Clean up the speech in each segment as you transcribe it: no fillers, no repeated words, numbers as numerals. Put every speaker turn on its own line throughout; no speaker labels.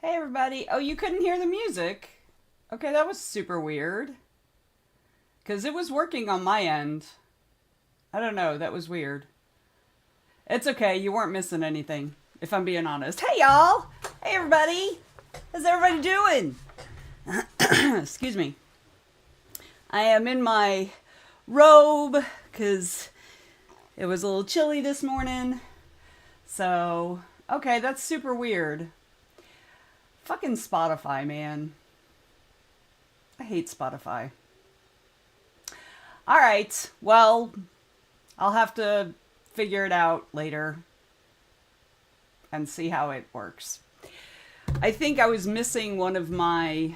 Hey everybody. Oh, you couldn't hear the music? Okay, that was super weird. Because it was working on my end. I don't know, that was weird. It's okay, you weren't missing anything, if I'm being honest. Hey y'all! Hey everybody! How's everybody doing? Excuse me. I am in my robe, because it was a little chilly this morning. So, okay, that's super weird. Fucking Spotify, man. I hate Spotify. Alright, well, I'll have to figure it out later and see how it works. I think I was missing one of my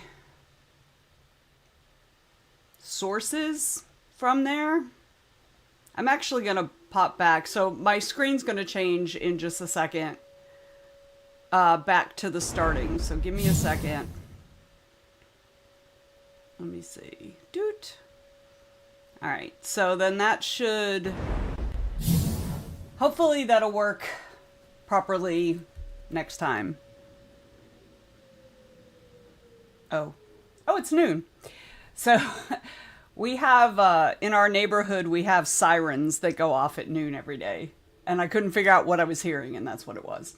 sources from there. I'm actually going to pop back. So my screen's going to change in just a second. Back to the starting. So give me a second. Let me see. Doot. All right. So then that should... Hopefully that'll work properly next time. Oh, it's noon. So we have, in our neighborhood, we have sirens that go off at noon every day. And I couldn't figure out what I was hearing, and that's what it was.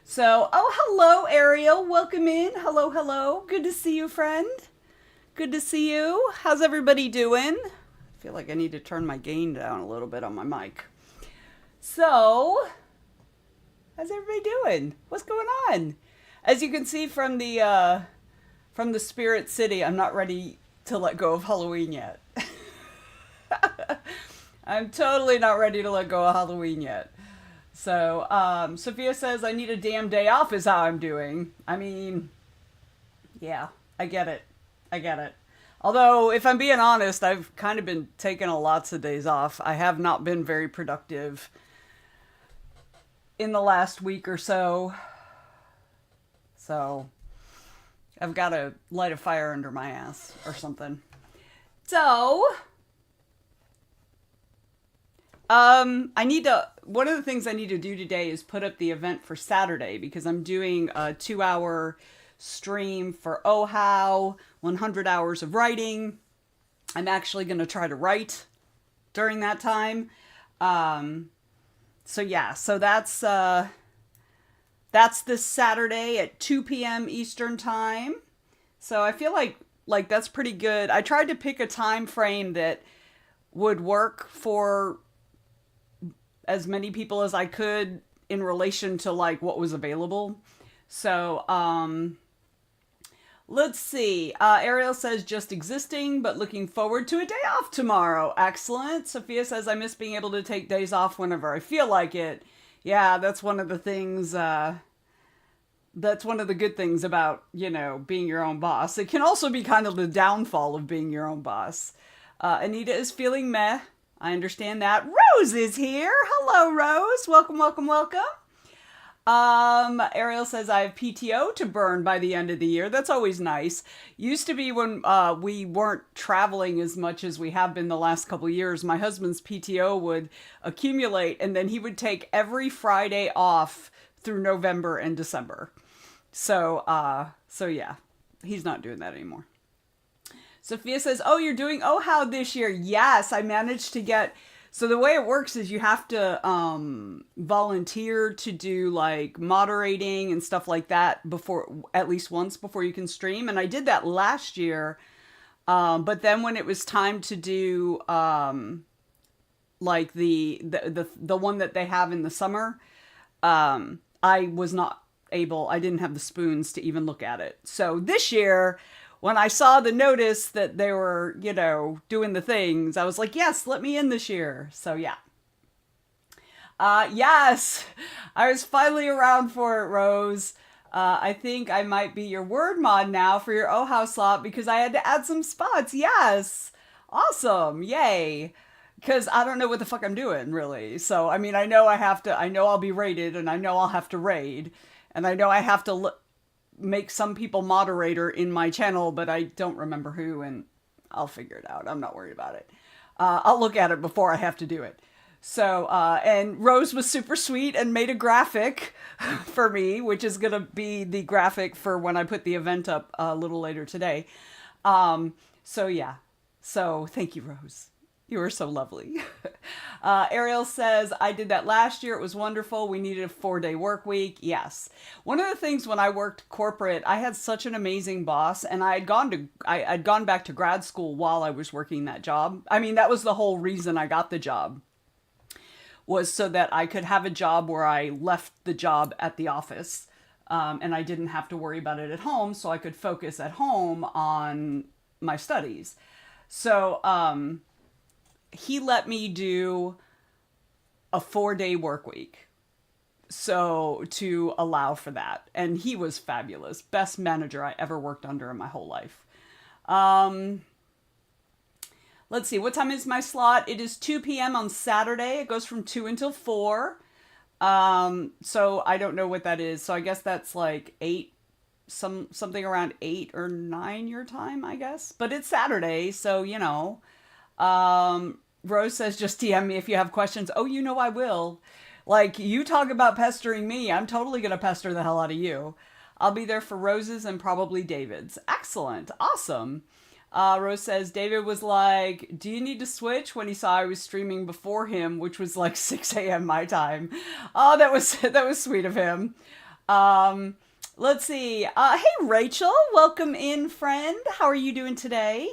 So, oh, hello, Ariel. Welcome in. Hello, hello. Good to see you, friend. Good to see you. How's everybody doing? I feel like I need to turn my gain down a little bit on my mic. So, how's everybody doing? What's going on? As you can see from the Spirit City, I'm not ready to let go of Halloween yet. I'm totally not ready to let go of Halloween yet. So, Sophia says, I need a damn day off is how I'm doing. I mean, yeah, I get it. I get it. Although, if I'm being honest, I've kind of been taking lots of days off. I have not been very productive in the last week or so. So, I've got to light a fire under my ass or something. So... one of the things I need to do today is put up the event for Saturday because I'm doing a 2-hour stream for OHOW, 100 hours of writing. I'm actually going to try to write during that time. So that's this Saturday at 2 p.m. Eastern time. So I feel like that's pretty good. I tried to pick a time frame that would work for as many people as I could in relation to like what was available. So, let's see. Ariel says just existing, but looking forward to a day off tomorrow. Excellent. Sophia says I miss being able to take days off whenever I feel like it. Yeah, that's one of the things, that's one of the good things about, being your own boss. It can also be kind of the downfall of being your own boss. Anita is feeling meh. I understand that. Rose is here. Hello, Rose. Welcome, welcome, welcome. Ariel says I have PTO to burn by the end of the year. That's always nice. Used to be when we weren't traveling as much as we have been the last couple of years, my husband's PTO would accumulate and then he would take every Friday off through November and December. So yeah, he's not doing that anymore. Sophia says, oh, you're doing OHOW this year. Yes, I managed to get... So the way it works is you have to volunteer to do like moderating and stuff like that before, at least once before you can stream. And I did that last year. But then when it was time to do like the one that they have in the summer, I was not able, I didn't have the spoons to even look at it. So this year... When I saw the notice that they were, doing the things, I was like, yes, let me in this year. So, yeah. Yes, I was finally around for it, Rose. I think I might be your word mod now for your OHOW slot because I had to add some spots. Yes. Awesome. Yay. Because I don't know what the fuck I'm doing, really. So, I mean, I know I'll be raided and I know I'll have to raid. And I know I have to make some people moderator in my channel, but I don't remember who, and I'll figure it out. I'm not worried about it. I'll look at it before I have to do it. So, and Rose was super sweet and made a graphic for me, which is going to be the graphic for when I put the event up a little later today. So yeah. So thank you, Rose. You were so lovely. Ariel says, I did that last year. It was wonderful. We needed a 4-day work week. Yes. One of the things when I worked corporate, I had such an amazing boss, and I'd gone back to grad school while I was working that job. I mean, that was the whole reason I got the job, was so that I could have a job where I left the job at the office, and I didn't have to worry about it at home, so I could focus at home on my studies. So, he let me do a 4-day work week. So to allow for that. And he was fabulous. Best manager I ever worked under in my whole life. Let's see. What time is my slot? It is 2 p.m. on Saturday. It goes from 2 until 4. So I don't know what that is. So I guess that's like 8, something around 8 or 9 your time, I guess. But it's Saturday, so you know. Rose says, just DM me if you have questions. Oh, you know I will. Like, you talk about pestering me, I'm totally going to pester the hell out of you. I'll be there for Rose's and probably David's. Excellent. Awesome. Rose says, David was like, do you need to switch, when he saw I was streaming before him, which was like 6 a.m. my time. Oh, that was sweet of him. Let's see. Hey, Rachel. Welcome in, friend. How are you doing today?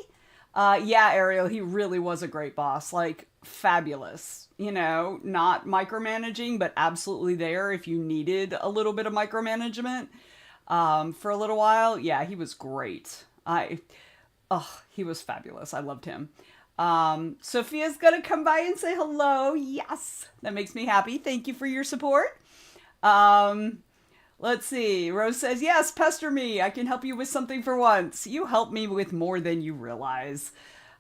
Yeah, Ariel, he really was a great boss. Like, fabulous. You know, not micromanaging, but absolutely there if you needed a little bit of micromanagement for a little while. Yeah, he was great. He was fabulous. I loved him. Sophia's gonna come by and say hello. Yes, that makes me happy. Thank you for your support. Let's see. Rose says, yes, pester me. I can help you with something for once. You help me with more than you realize.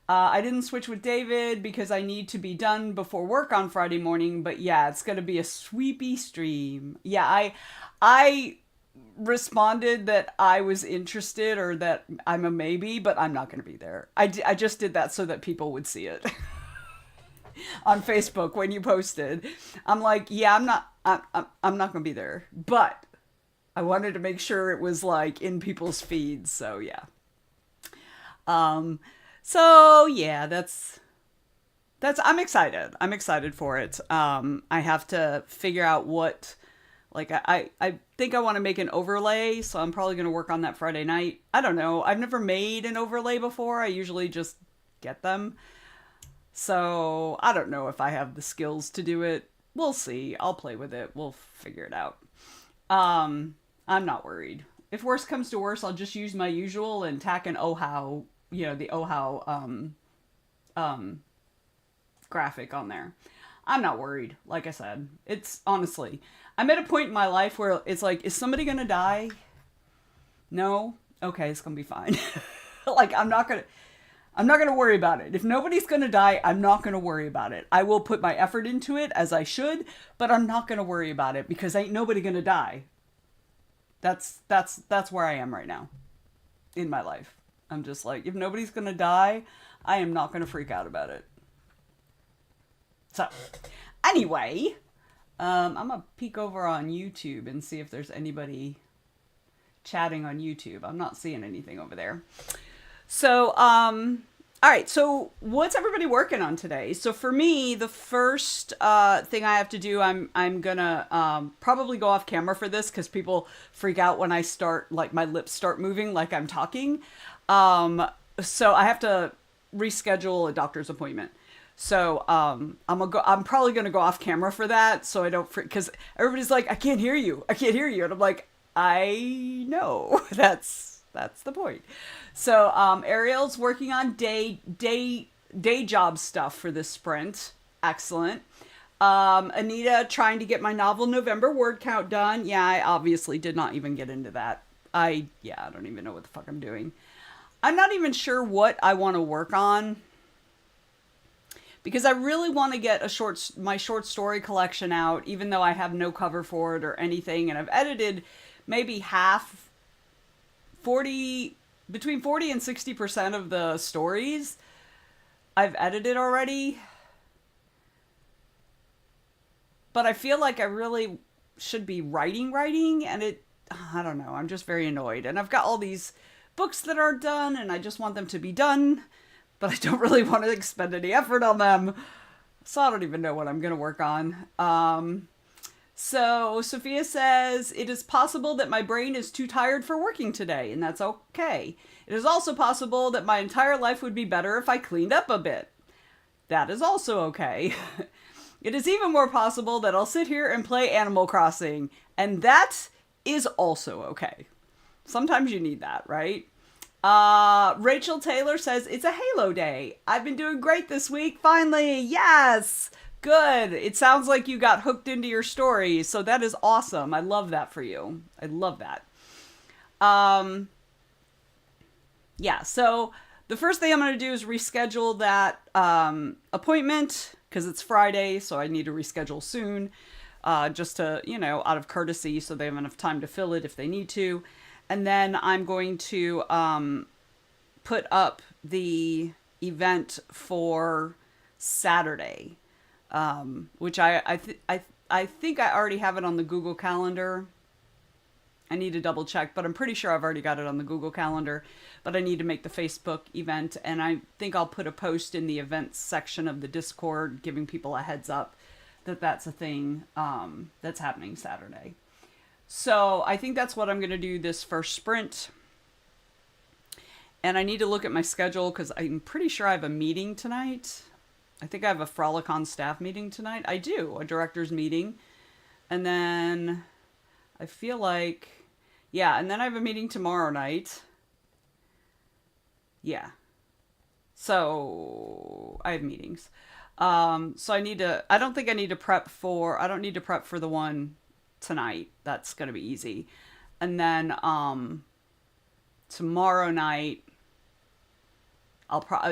I didn't switch with David because I need to be done before work on Friday morning. But yeah, it's going to be a sweepy stream. Yeah, I responded that I was interested, or that I'm a maybe, but I'm not going to be there. I just did that so that people would see it. On Facebook when you posted. I'm like, yeah, I'm not going to be there. But I wanted to make sure it was like in people's feeds, so yeah. So yeah, that's I'm excited. I'm excited for it. I have to figure out what, like, I think I want to make an overlay, so I'm probably going to work on that Friday night. I don't know. I've never made an overlay before. I usually just get them. So I don't know if I have the skills to do it. We'll see. I'll play with it. We'll figure it out. I'm not worried. If worse comes to worse, I'll just use my usual and tack an OHOW, the OHOW graphic on there. I'm not worried. Like I said, it's honestly, I'm at a point in my life where it's like, is somebody going to die? No? Okay, it's going to be fine. Like, I'm not going to worry about it. If nobody's going to die, I'm not going to worry about it. I will put my effort into it as I should, but I'm not going to worry about it because ain't nobody going to die. That's where I am right now in my life. I'm just like, if nobody's going to die, I am not going to freak out about it. So, anyway, I'm going to peek over on YouTube and see if there's anybody chatting on YouTube. I'm not seeing anything over there. So, all right, so what's everybody working on today? So for me, the first thing I have to do, I'm gonna probably go off camera for this because people freak out when I start, like my lips start moving like I'm talking. So I have to reschedule a doctor's appointment. So I'm probably gonna go off camera for that, so I don't, because everybody's like, I can't hear you, and I'm like, I know. That's the point. So Ariel's working on day job stuff for this sprint. Excellent. Anita trying to get my novel November word count done. Yeah, I obviously did not even get into that. I don't even know what the fuck I'm doing. I'm not even sure what I want to work on, because I really want to get my short story collection out, even though I have no cover for it or anything, and I've edited maybe between 40 and 60% of the stories I've edited already. but I feel like I really should be writing, and I don't know. I'm just very annoyed. And I've got all these books that aren't done, and I just want them to be done, but I don't really want to expend any effort on them. So I don't even know what I'm going to work on. So Sophia says, it is possible that my brain is too tired for working today, and that's okay. It is also possible that my entire life would be better if I cleaned up a bit. That is also okay. It is even more possible that I'll sit here and play Animal Crossing, and that is also okay. Sometimes you need that, right? Rachel Taylor says, it's a Halo day. I've been doing great this week. Finally. Yes. Good. It sounds like you got hooked into your story. So that is awesome. I love that for you. I love that. Yeah. So the first thing I'm going to do is reschedule that appointment because it's Friday. So I need to reschedule soon. Just to, out of courtesy so they have enough time to fill it if they need to. And then I'm going to put up the event for Saturday, which I think I already have it on the Google Calendar. I need to double check, but I'm pretty sure I've already got it on the Google Calendar. But I need to make the Facebook event, and I think I'll put a post in the events section of the Discord giving people a heads up that that's a thing that's happening Saturday. So I think that's what I'm going to do this first sprint. And I need to look at my schedule because I'm pretty sure I have a meeting tonight. I think I have a Frolicon staff meeting tonight. I do, a director's meeting. And then I feel like, yeah, and then I have a meeting tomorrow night. Yeah. So I have meetings. So I don't think I need to I don't need to prep for the one tonight. That's going to be easy. And then tomorrow night,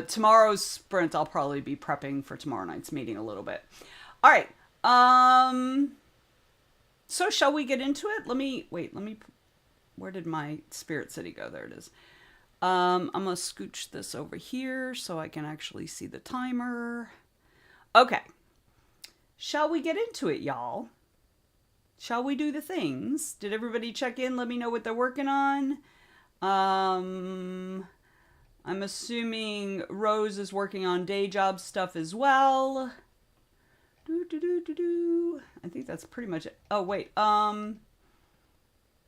tomorrow's sprint, I'll probably be prepping for tomorrow night's meeting a little bit. All right. So shall we get into it? Where did my Spirit City go? There it is. I'm going to scooch this over here so I can actually see the timer. Okay. Shall we get into it, y'all? Shall we do the things? Did everybody check in? Let me know what they're working on. I'm assuming Rose is working on day job stuff as well. I think that's pretty much it. Oh, wait.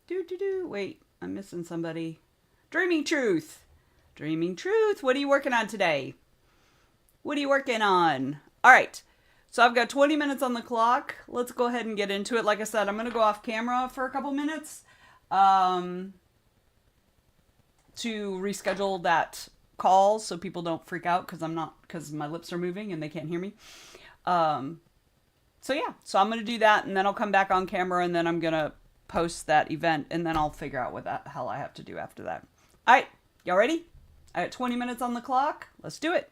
Wait, I'm missing somebody. Dreaming Truth. Dreaming Truth. What are you working on today? What are you working on? All right. So I've got 20 minutes on the clock. Let's go ahead and get into it. Like I said, I'm going to go off camera for a couple minutes to reschedule that call so people don't freak out because my lips are moving and they can't hear me. So yeah, so I'm going to do that and then I'll come back on camera and then I'm going to post that event and then I'll figure out what the hell I have to do after that. All right, y'all ready? I got 20 minutes on the clock. Let's do it.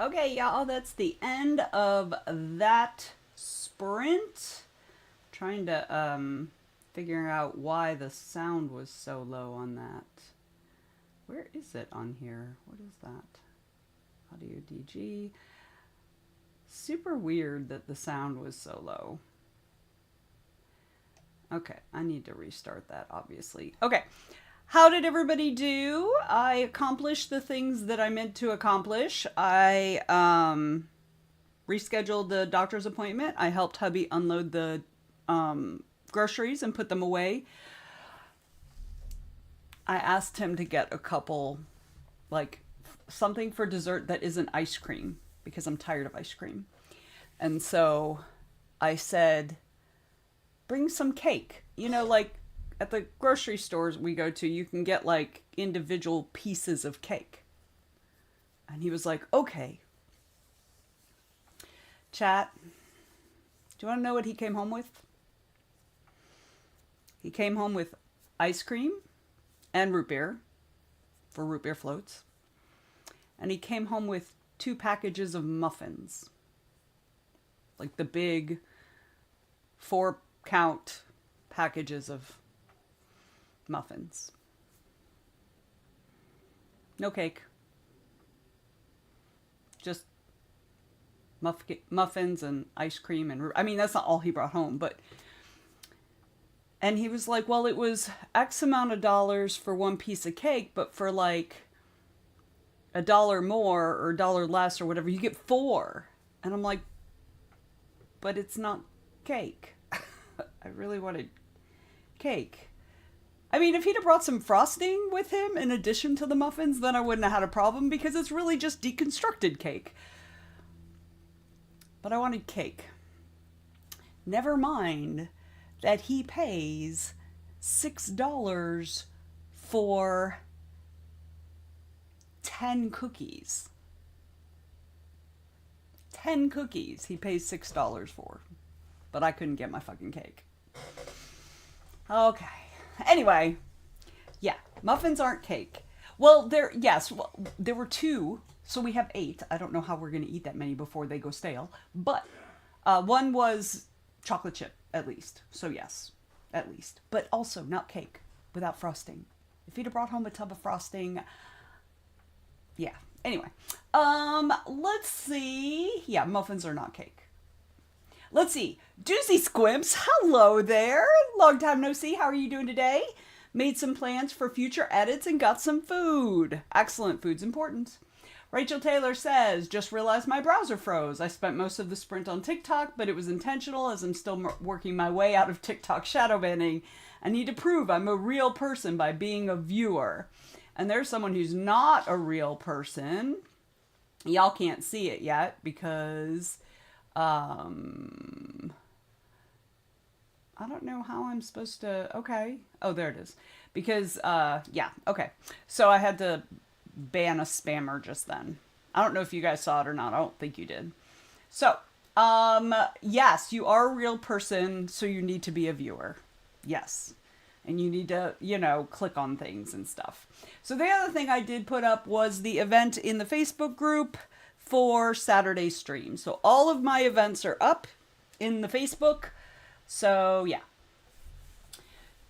Okay, y'all, that's the end of that sprint. Trying to figure out why the sound was so low on that. Where is it on here? What is that? Audio DG. Super weird that the sound was so low. Okay, I need to restart that, obviously. Okay, how did everybody do? I accomplished the things that I meant to accomplish. I rescheduled the doctor's appointment. I helped hubby unload the groceries and put them away. I asked him to get a couple, like, something for dessert that isn't ice cream, because I'm tired of ice cream. And so I said, bring some cake. You know, like at the grocery stores we go to, you can get like individual pieces of cake. And he was like, okay. Chat, do you want to know what he came home with? He came home with ice cream and root beer for root beer floats. And he came home with 2 packages of muffins. Like the big 4-count packages of muffins. No cake. Just muffins and ice cream and I mean, that's not all he brought home, but and he was like, well, it was X amount of dollars for one piece of cake, but for like $1 more or $1 less or whatever, you get 4. And I'm like, but it's not cake. I really wanted cake. I mean, if he'd have brought some frosting with him in addition to the muffins, then I wouldn't have had a problem because it's really just deconstructed cake. But I wanted cake. Never mind that he pays $6 for 10 cookies. 10 cookies he pays $6 for. But I couldn't get my fucking cake. Okay. Anyway, yeah, muffins aren't cake. Well, there were 2, so we have 8. I don't know how we're going to eat that many before they go stale. But one was chocolate chip, at least. So yes, at least. But also not cake, without frosting. If he'd have brought home a tub of frosting, yeah. Anyway, let's see. Yeah, muffins are not cake. Let's see. Doozy Squimps, hello there. Long time no see. How are you doing today? Made some plans for future edits and got some food. Excellent. Food's important. Rachel Taylor says, just realized my browser froze. I spent most of the sprint on TikTok, but it was intentional as I'm still working my way out of TikTok shadow banning. I need to prove I'm a real person by being a viewer. And there's someone who's not a real person. Y'all can't see it yet because I don't know how I'm supposed to. Okay. Oh, there it is. Because yeah. Okay. So I had to ban a spammer just then. I don't know if you guys saw it or not. I don't think you did. So yes, you are a real person, so you need to be a viewer. Yes. And you need to, click on things and stuff. So the other thing I did put up was the event in the Facebook group for Saturday stream. So all of my events are up in the Facebook. So yeah.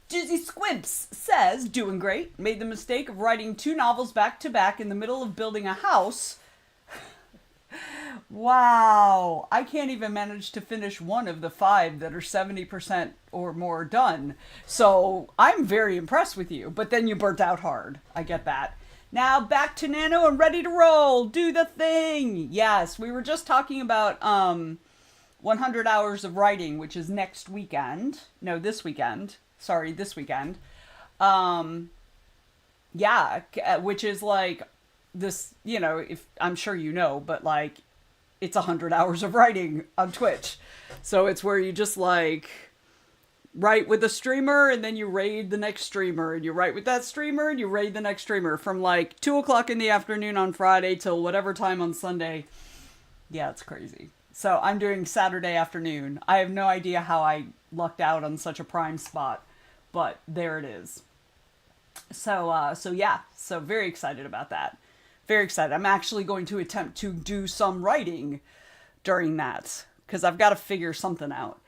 Jizzy Squimps says, doing great. Made the mistake of writing 2 novels back to back in the middle of building a house. Wow. I can't even manage to finish one of the 5 that are 70% or more done. So I'm very impressed with you. But then you burnt out hard. I get that. Now back to Nano and ready to roll. Do the thing. Yes, we were just talking about 100 hours of writing, which is next weekend. No, this weekend. Sorry, this weekend. Yeah, which is like this, if I'm sure you know, but like it's 100 hours of writing on Twitch. So it's where you just like write with a streamer and then you raid the next streamer and you write with that streamer and you raid the next streamer from like 2:00 in the afternoon on Friday till whatever time on Sunday. Yeah, it's crazy. So I'm doing Saturday afternoon. I have no idea how I lucked out on such a prime spot, but there it is. So yeah, so very excited about that. Very excited. I'm actually going to attempt to do some writing during that because I've got to figure something out.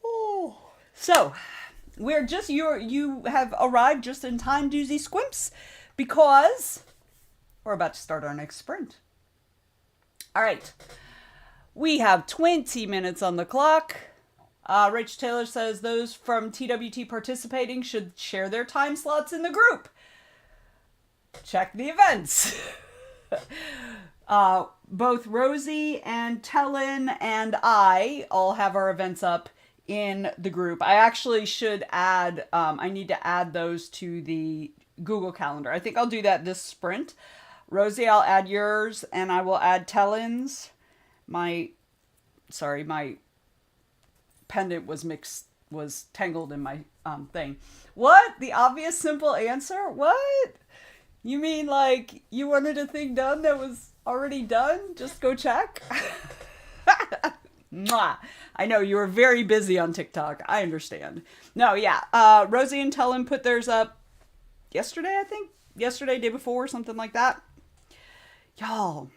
Oh. So, you have arrived just in time, doozy squimps, because we're about to start our next sprint. All right. We have 20 minutes on the clock. Rich Taylor says those from TWT participating should share their time slots in the group. Check the events. Both Rosie and Tellin and I all have our events up in the group. I actually should add, I need to add those to the Google Calendar. I think I'll do that this sprint. Rosie, I'll add yours, and I will add Tellin's. My pendant was tangled in my thing. What? The obvious simple answer? What? You mean like you wanted a thing done that was already done? Just go check? Mwah. I know you were very busy on TikTok. I understand. No, yeah. Rosie and Tellin put theirs up yesterday, I think. Yesterday, day before, something like that. Y'all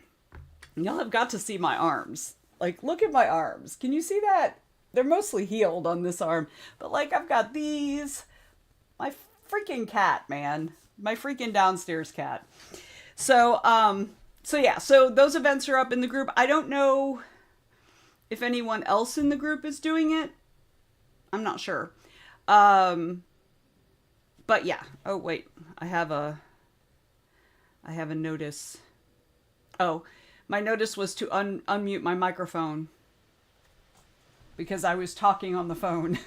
have got to see my arms. Like, look at my arms. Can you see that? They're mostly healed on this arm. But, like, I've got these. My freaking cat, man. My freaking downstairs cat. So those events are up in the group. I don't know if anyone else in the group is doing it. I'm not sure. But yeah. Oh, wait. I have a notice. Oh, my notice was to unmute my microphone because I was talking on the phone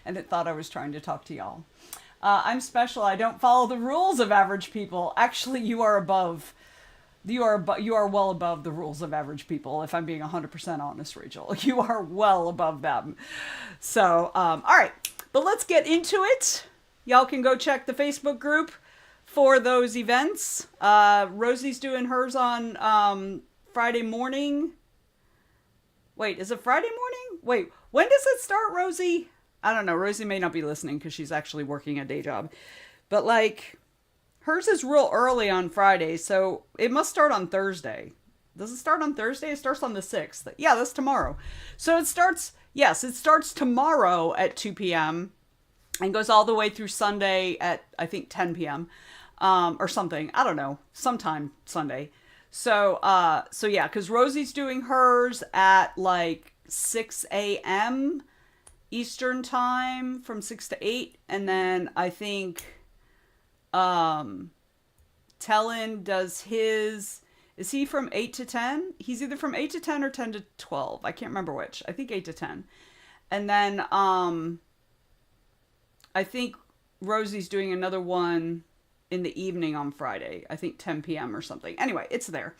and it thought I was trying to talk to y'all. I'm special. I don't follow the rules of average people. Actually, you are well above the rules of average people, if I'm being 100% honest, Rachel. You are well above them. So, all right. But let's get into it. Y'all can go check the Facebook group for those events. Rosie's doing hers on Friday morning. Wait, is it Friday morning? Wait, when does it start, Rosie? I don't know. Rosie may not be listening because she's actually working a day job. But, like, hers is real early on Friday, so it must start on Thursday. Does it start on Thursday? It starts on the 6th. Yeah, that's tomorrow. So it starts tomorrow at 2 p.m. and goes all the way through Sunday at, I think, 10 p.m. Or something. I don't know. Sometime Sunday. So yeah, because Rosie's doing hers at, like, 6 a.m., Eastern time from 6 to 8. And then I think Tellin does his, is he from 8 to 10? He's either from 8 to 10 or 10 to 12. I can't remember which. I think 8 to 10. And then I think Rosie's doing another one in the evening on Friday. I think 10 p.m. or something. Anyway, it's there.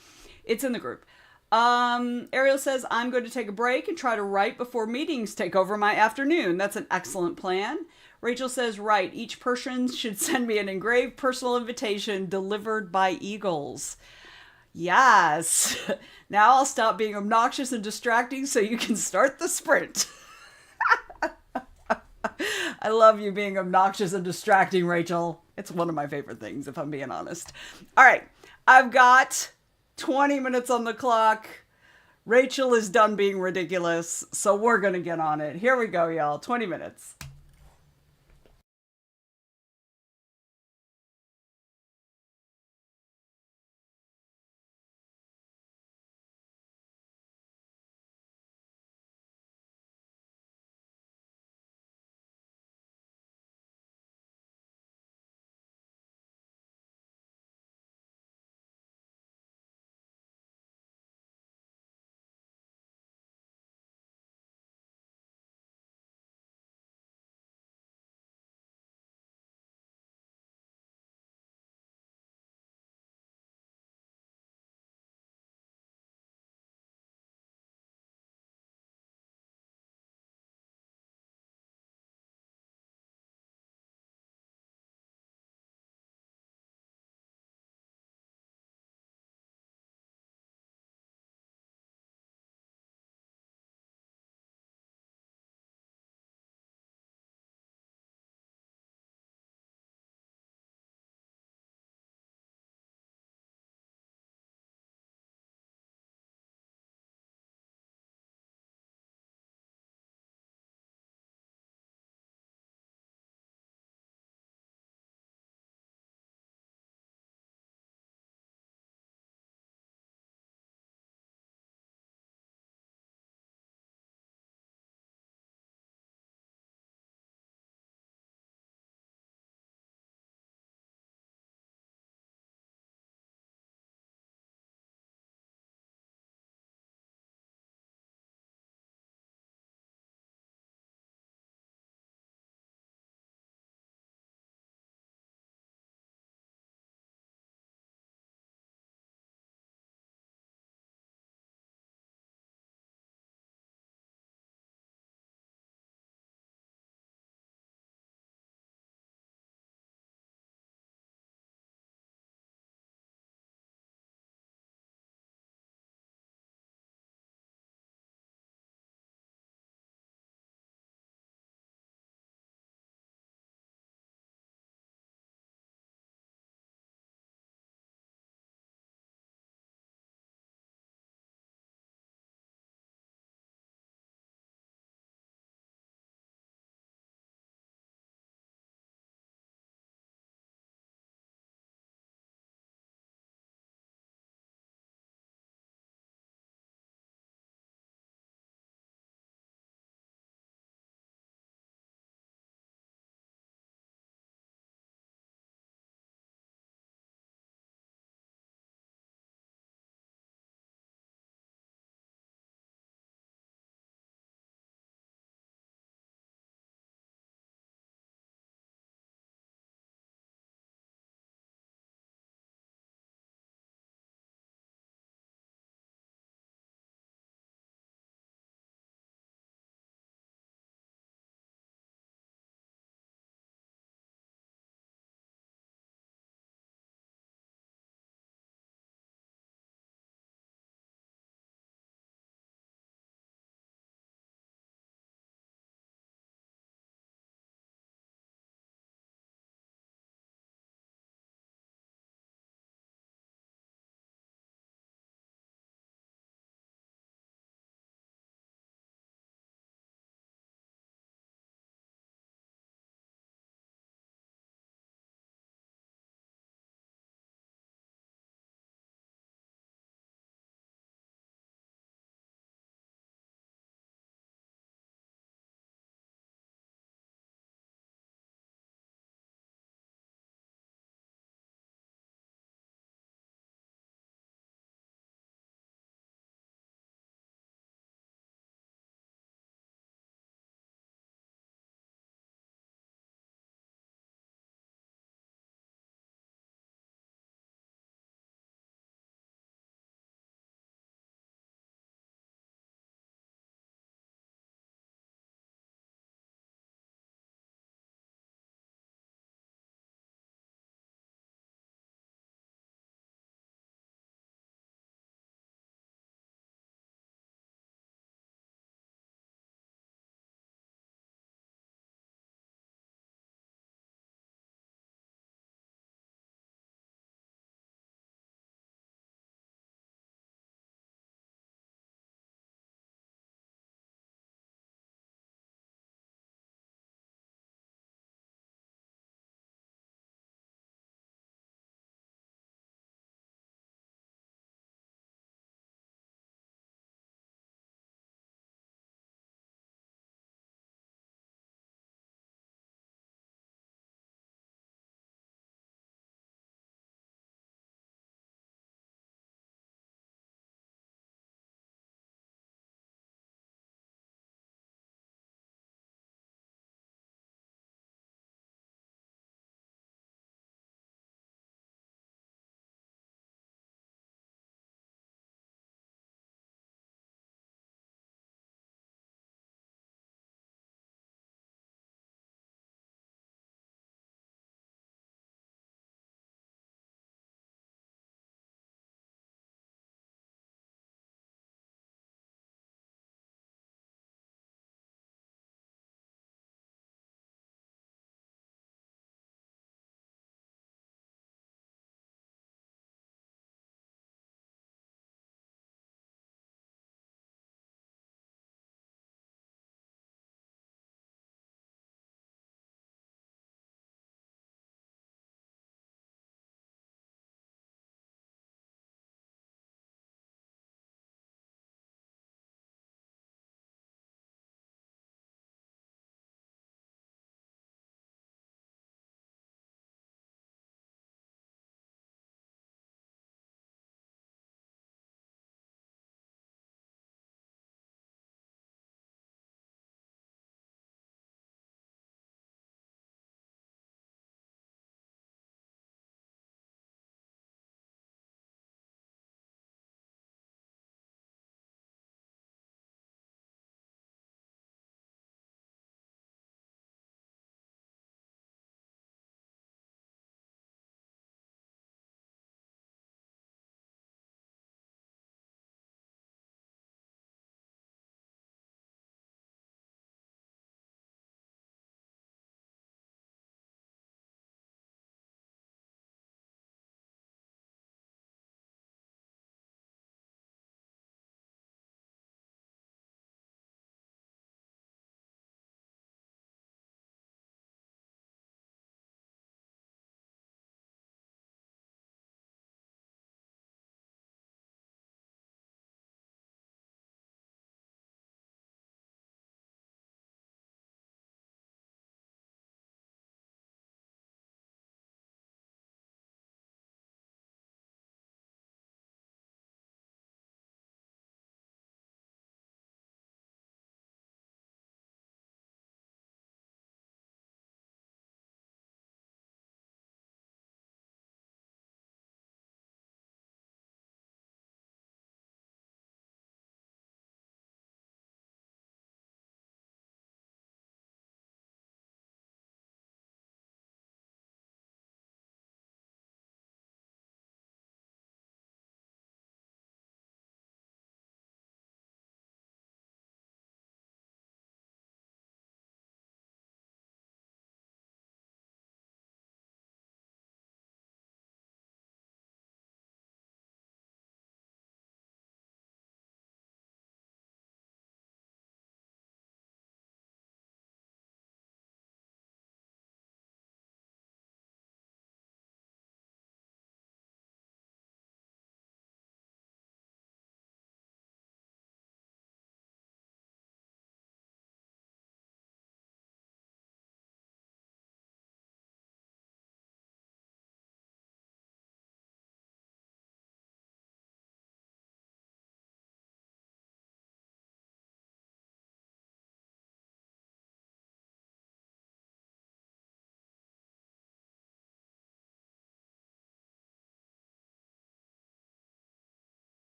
It's in the group. Ariel says, I'm going to take a break and try to write before meetings take over my afternoon. That's an excellent plan. Rachel says, right, each person should send me an engraved personal invitation delivered by Eagles. Yes. Now I'll stop being obnoxious and distracting so you can start the sprint. I love you being obnoxious and distracting, Rachel. It's one of my favorite things, if I'm being honest. All right. I've got 20 minutes on the clock. Rachel is done being ridiculous, so we're going to get on it. Here we go, y'all. 20 minutes.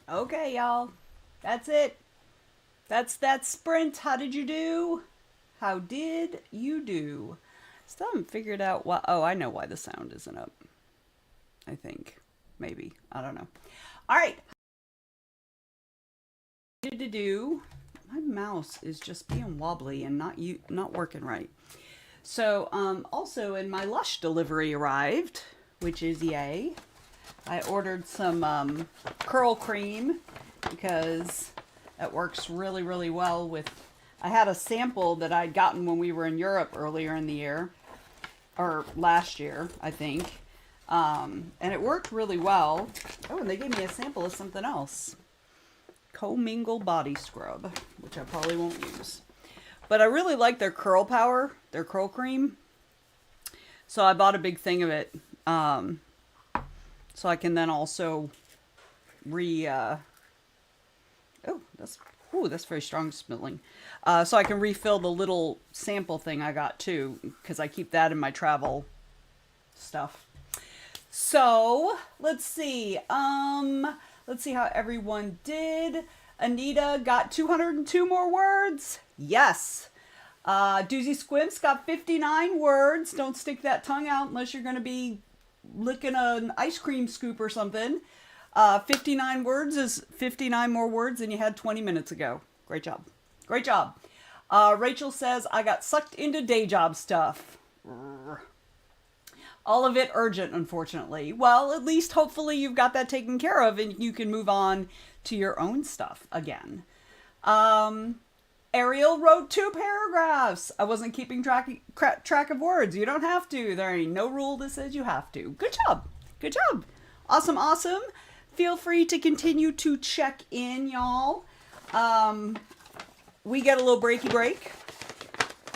Okay, y'all. That's it. That's that sprint. How did you do? How did you do? Still haven't figured out why. Oh, I know why the sound isn't up. I think. Maybe. I don't know. All right. Did to do. My mouse is just being wobbly and not working right. So, also in my Lush delivery arrived, which is yay. I ordered some curl cream because that works really, really well with. I had a sample that I'd gotten when we were in Europe earlier in the year, or last year, I think, and it worked really well. Oh, and they gave me a sample of something else. Commingle body scrub, which I probably won't use. But I really like their curl power, their curl cream. So I bought a big thing of it. So I can then also that's very strong smelling. So I can refill the little sample thing I got too, because I keep that in my travel stuff. So let's see. Let's see how everyone did. Anita got 202 more words. Yes. Doozy Squimps got 59 words. Don't stick that tongue out unless you're going to be licking an ice cream scoop or something. 59 words is 59 more words than you had 20 minutes ago. Great job. Great job. Rachel says, I got sucked into day job stuff. All of it urgent, unfortunately. Well, at least hopefully you've got that taken care of and you can move on to your own stuff again. Ariel wrote 2 paragraphs. I wasn't keeping track of words. You don't have to. There ain't no rule that says you have to. Good job. Good job. Awesome, awesome. Feel free to continue to check in, y'all. We get a little breaky break.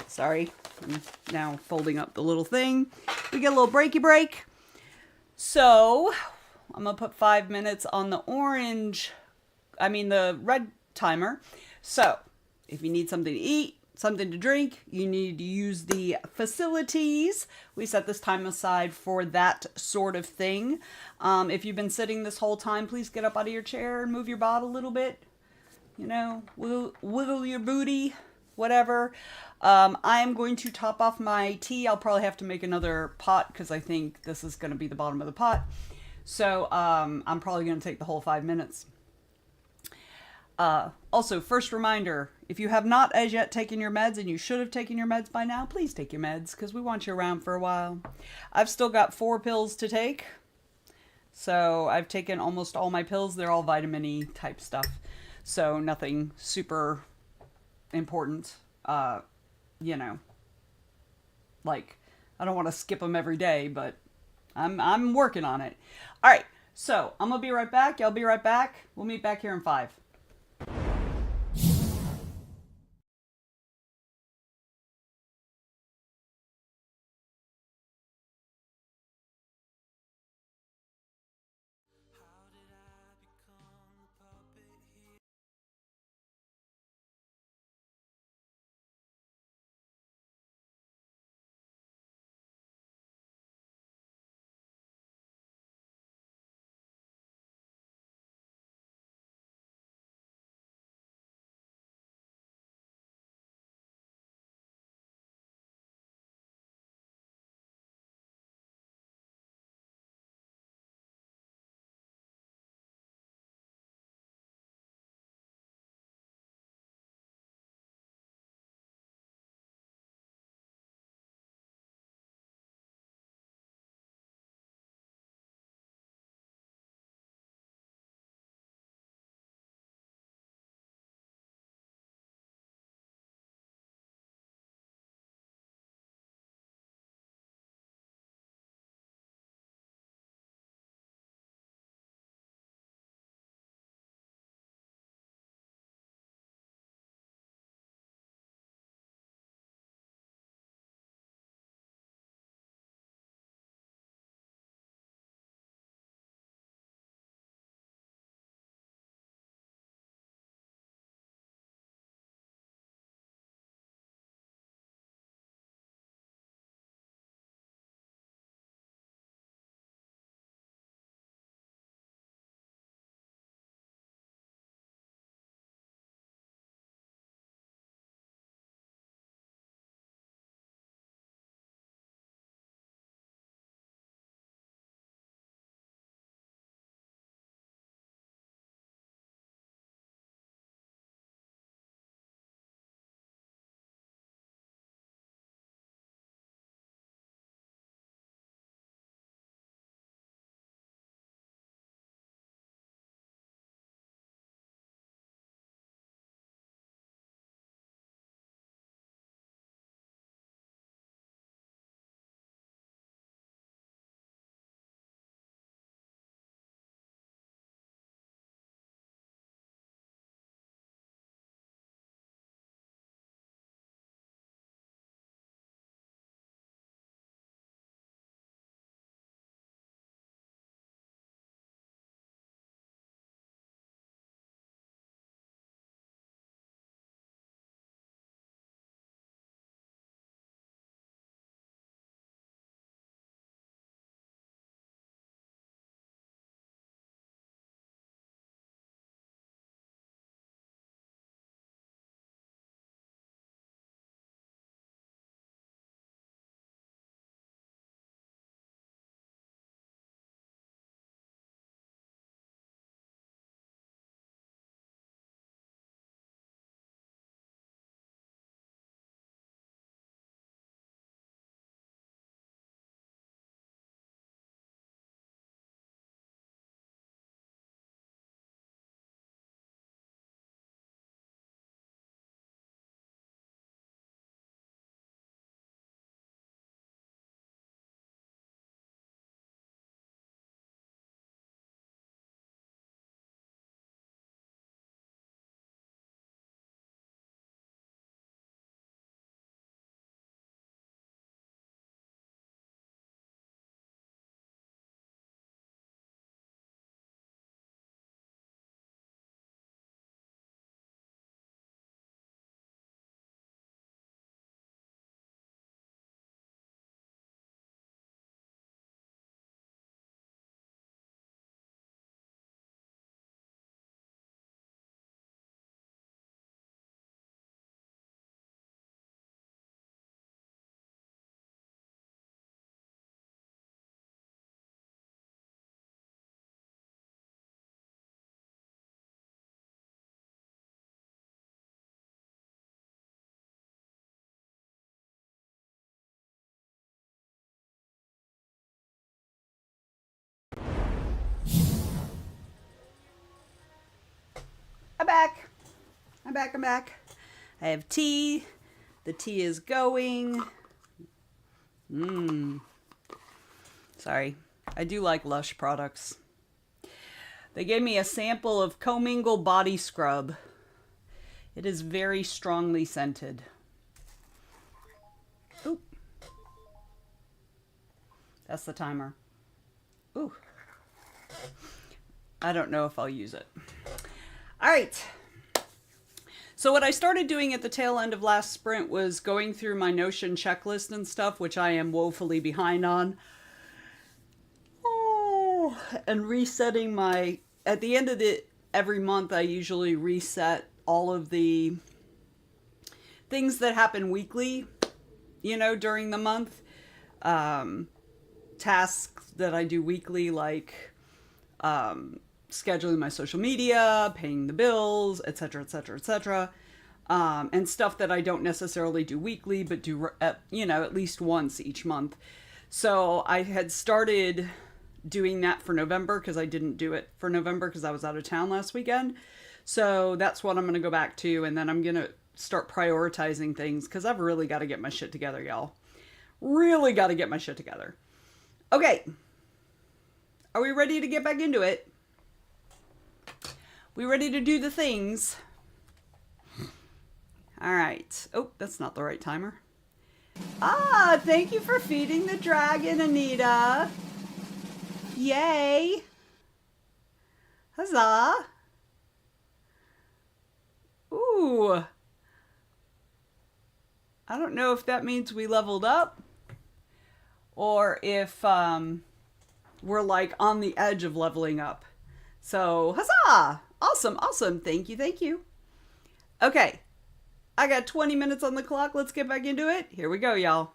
Sorry, I'm now folding up the little thing. We get a little breaky break. So I'm gonna put 5 minutes on the the red timer. So if you need something to eat, something to drink, you need to use the facilities. We set this time aside for that sort of thing. If you've been sitting this whole time, please get up out of your chair and move your body a little bit. You know, wiggle your booty, whatever. I'm going to top off my tea. I'll probably have to make another pot because I think this is going to be the bottom of the pot. So I'm probably going to take the whole 5 minutes. Also, first reminder, if you have not as yet taken your meds, and you should have taken your meds by now, please take your meds because we want you around for a while. I've still got 4 pills to take. So I've taken almost all my pills. They're all vitamin E type stuff. So nothing super important. You know, like, I don't want to skip them every day, but I'm working on it. All right. So I'm going to be right back. Y'all be right back. We'll meet back here in 5. I'm back. I have tea. The tea is going. Sorry. I do like Lush products. They gave me a sample of Commingle Body Scrub. It is very strongly scented. Ooh. That's the timer. Ooh. I don't know if I'll use it. All right. So what I started doing at the tail end of last sprint was going through my Notion checklist and stuff, which I am woefully behind on. Oh, and resetting my, at the end of every month, I usually reset all of the things that happen weekly, you know, during the month. Tasks that I do weekly, like scheduling my social media, paying the bills, etc., etc., etc., and stuff that I don't necessarily do weekly, but do you know, at least once each month. So I had started doing that for November because I didn't do it for November because I was out of town last weekend. So that's what I'm going to go back to, and then I'm going to start prioritizing things because I've really got to get my shit together, y'all. Really got to get my shit together. Okay. Are we ready to get back into it? We ready to do the things? All right. Oh, that's not the right timer. Ah, thank you for feeding the dragon, Anita. Yay. Huzzah. Ooh. I don't know if that means we leveled up or if we're like on the edge of leveling up. So, huzzah! Awesome, awesome. Thank you, thank you. Okay, I got 20 minutes on the clock. Let's get back into it. Here we go, y'all.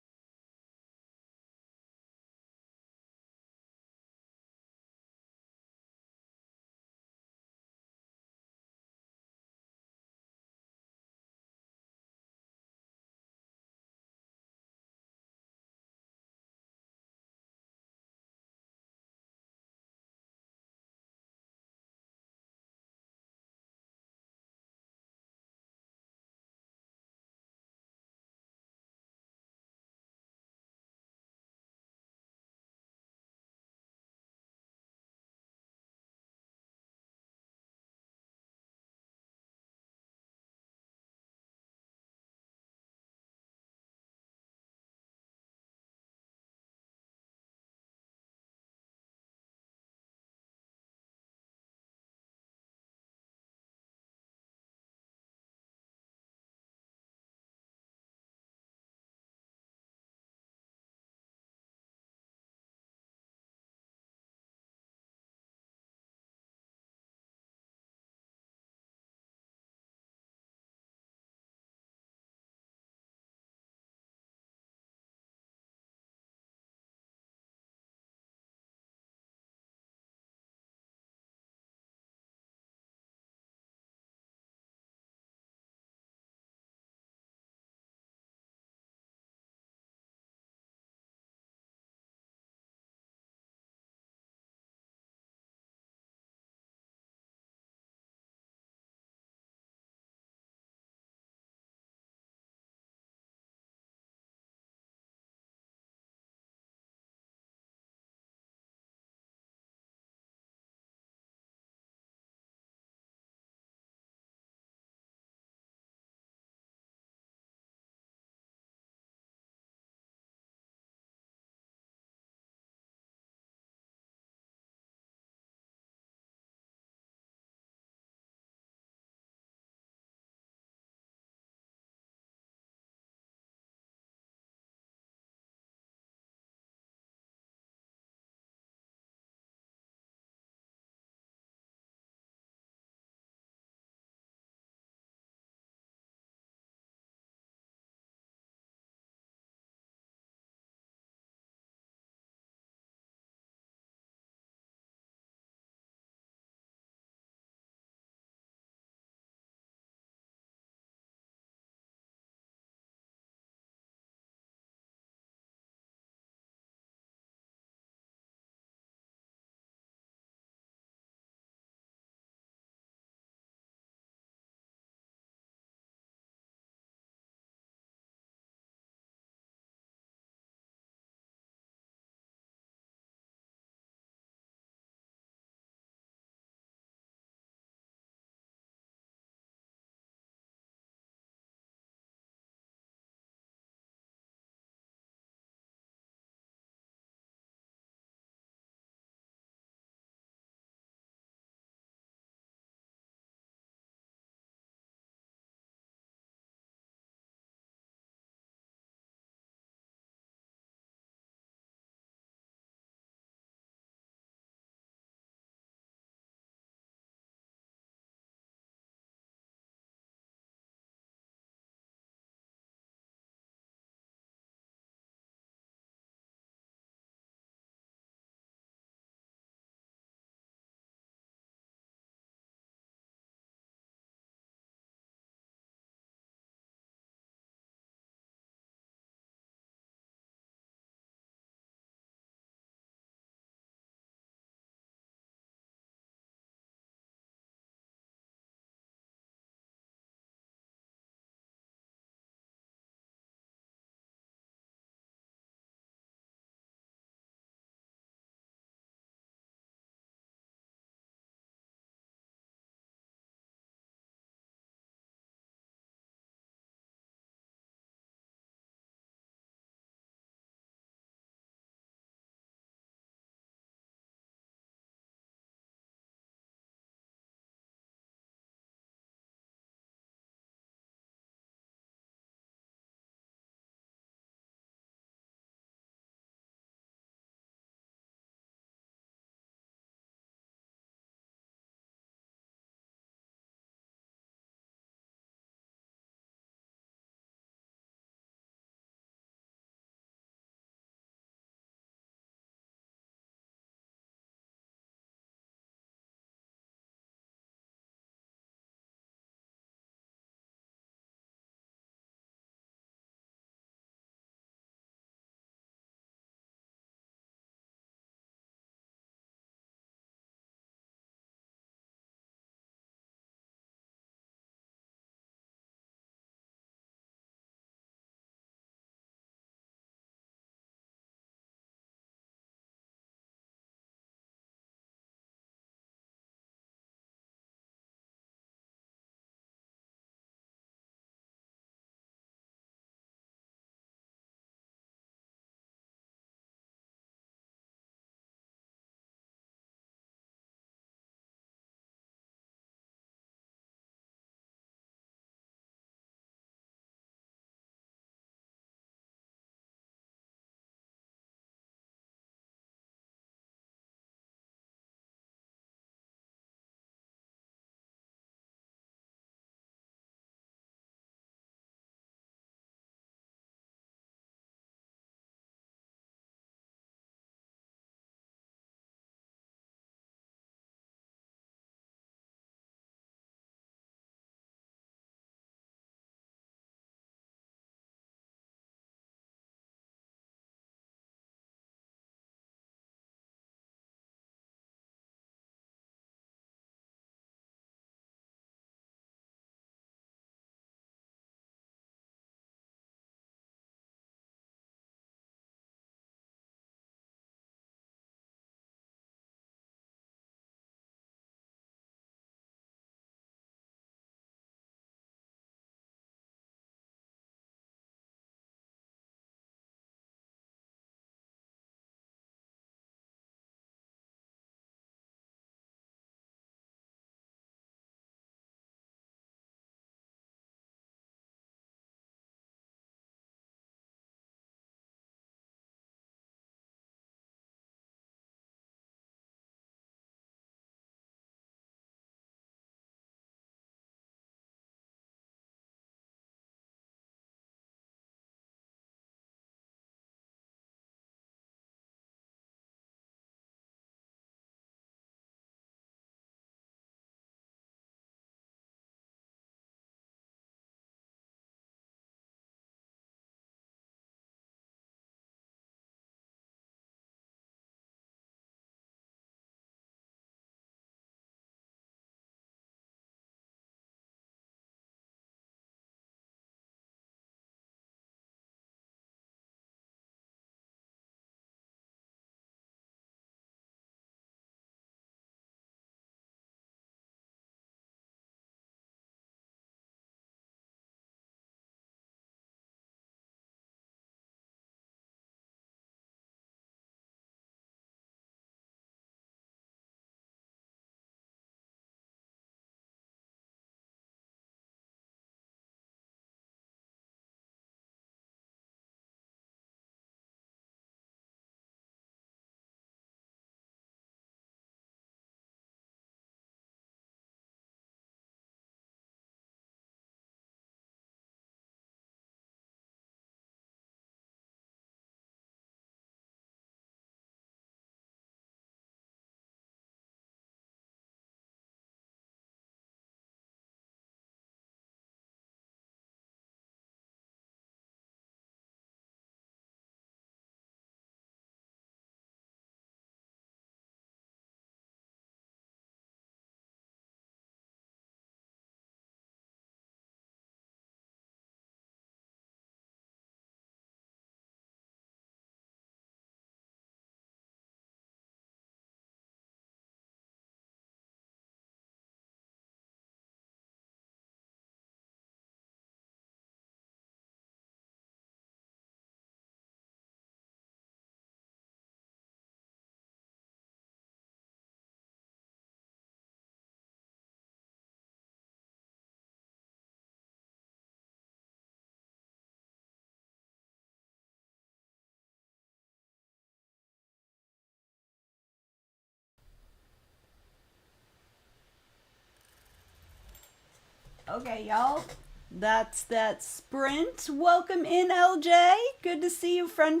Okay, y'all. That's that sprint. Welcome in, LJ. Good to see you, friend.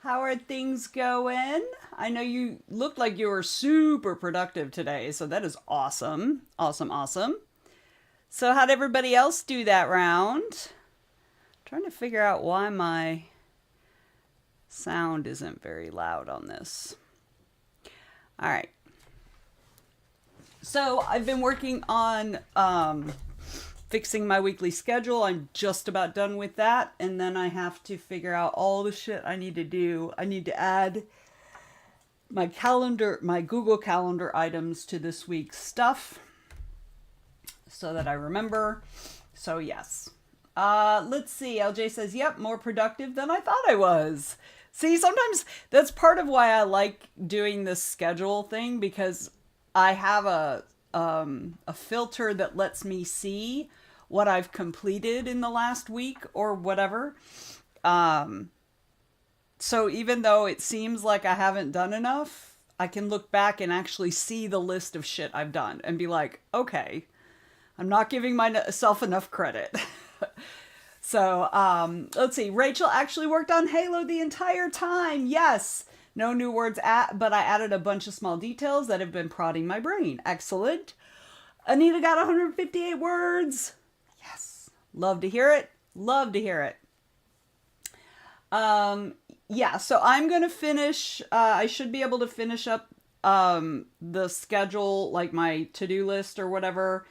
How are things going? I know you looked like you were super productive today, so that is awesome. Awesome. So, how'd everybody else do that round? Trying to figure out why my sound isn't very loud on this. All right. So, I've been working on fixing my weekly schedule. I'm just about done with that. And then I have to figure out all the shit I need to do. I need to add my calendar, my Google Calendar items to this week's stuff so that I remember. So, yes. Let's see. LJ says, yep, more productive than I thought I was. See, sometimes that's part of why I like doing this schedule thing, because I have a filter that lets me see what I've completed in the last week or whatever. So even though it seems like I haven't done enough, I can look back and actually see the list of shit I've done and be like, okay, I'm not giving myself enough credit. So, let's see. Rachel actually worked on Halo the entire time. Yes. No new words, but I added a bunch of small details that have been prodding my brain. Excellent. Anita got 158 words. Yes. Love to hear it. Yeah, so I'm going to finish, I should be able to finish up the schedule, like my to-do list or whatever.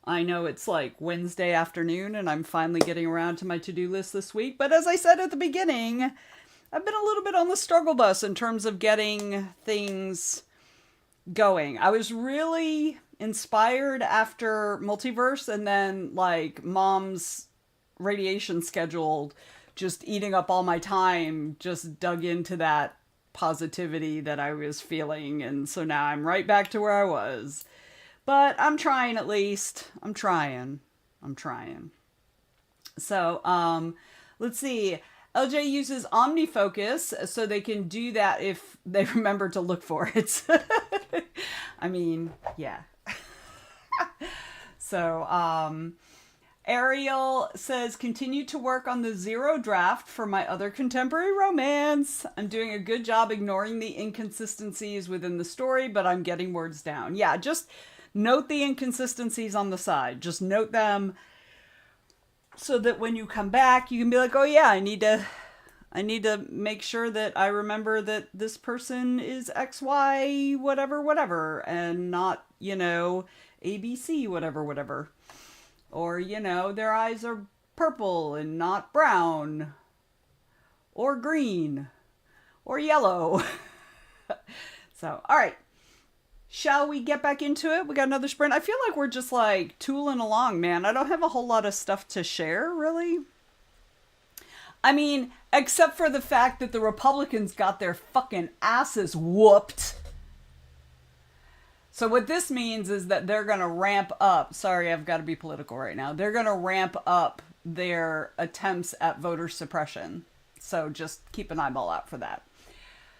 I know it's like Wednesday afternoon and I'm finally getting around to my to-do list this week. But as I said at the beginning, I've been a little bit on the struggle bus in terms of getting things going. I was really inspired after Multiverse, and then like Mom's radiation schedule just eating up all my time, just dug into that positivity that I was feeling. And so now I'm right back to where I was. But I'm trying at least. I'm trying. So, let's see. LJ uses OmniFocus so they can do that if they remember to look for it. I mean, yeah. So, Ariel says, continue to work on the zero draft for my other contemporary romance. I'm doing a good job ignoring the inconsistencies within the story, but I'm getting words down. Yeah, just note the inconsistencies on the side. Just note them so that when you come back, you can be like, oh yeah, I need to make sure that I remember that this person is XY whatever, and not, ABC whatever. Or, their eyes are purple and not brown. Or green. Or yellow. So, all right. Shall we get back into it? We got another sprint. I feel like we're just like tooling along, man. I don't have a whole lot of stuff to share, really. I mean, except for the fact that the Republicans got their fucking asses whooped. So what this means is that they're going to ramp up. Sorry, I've got to be political right now. They're going to ramp up their attempts at voter suppression. So just keep an eyeball out for that.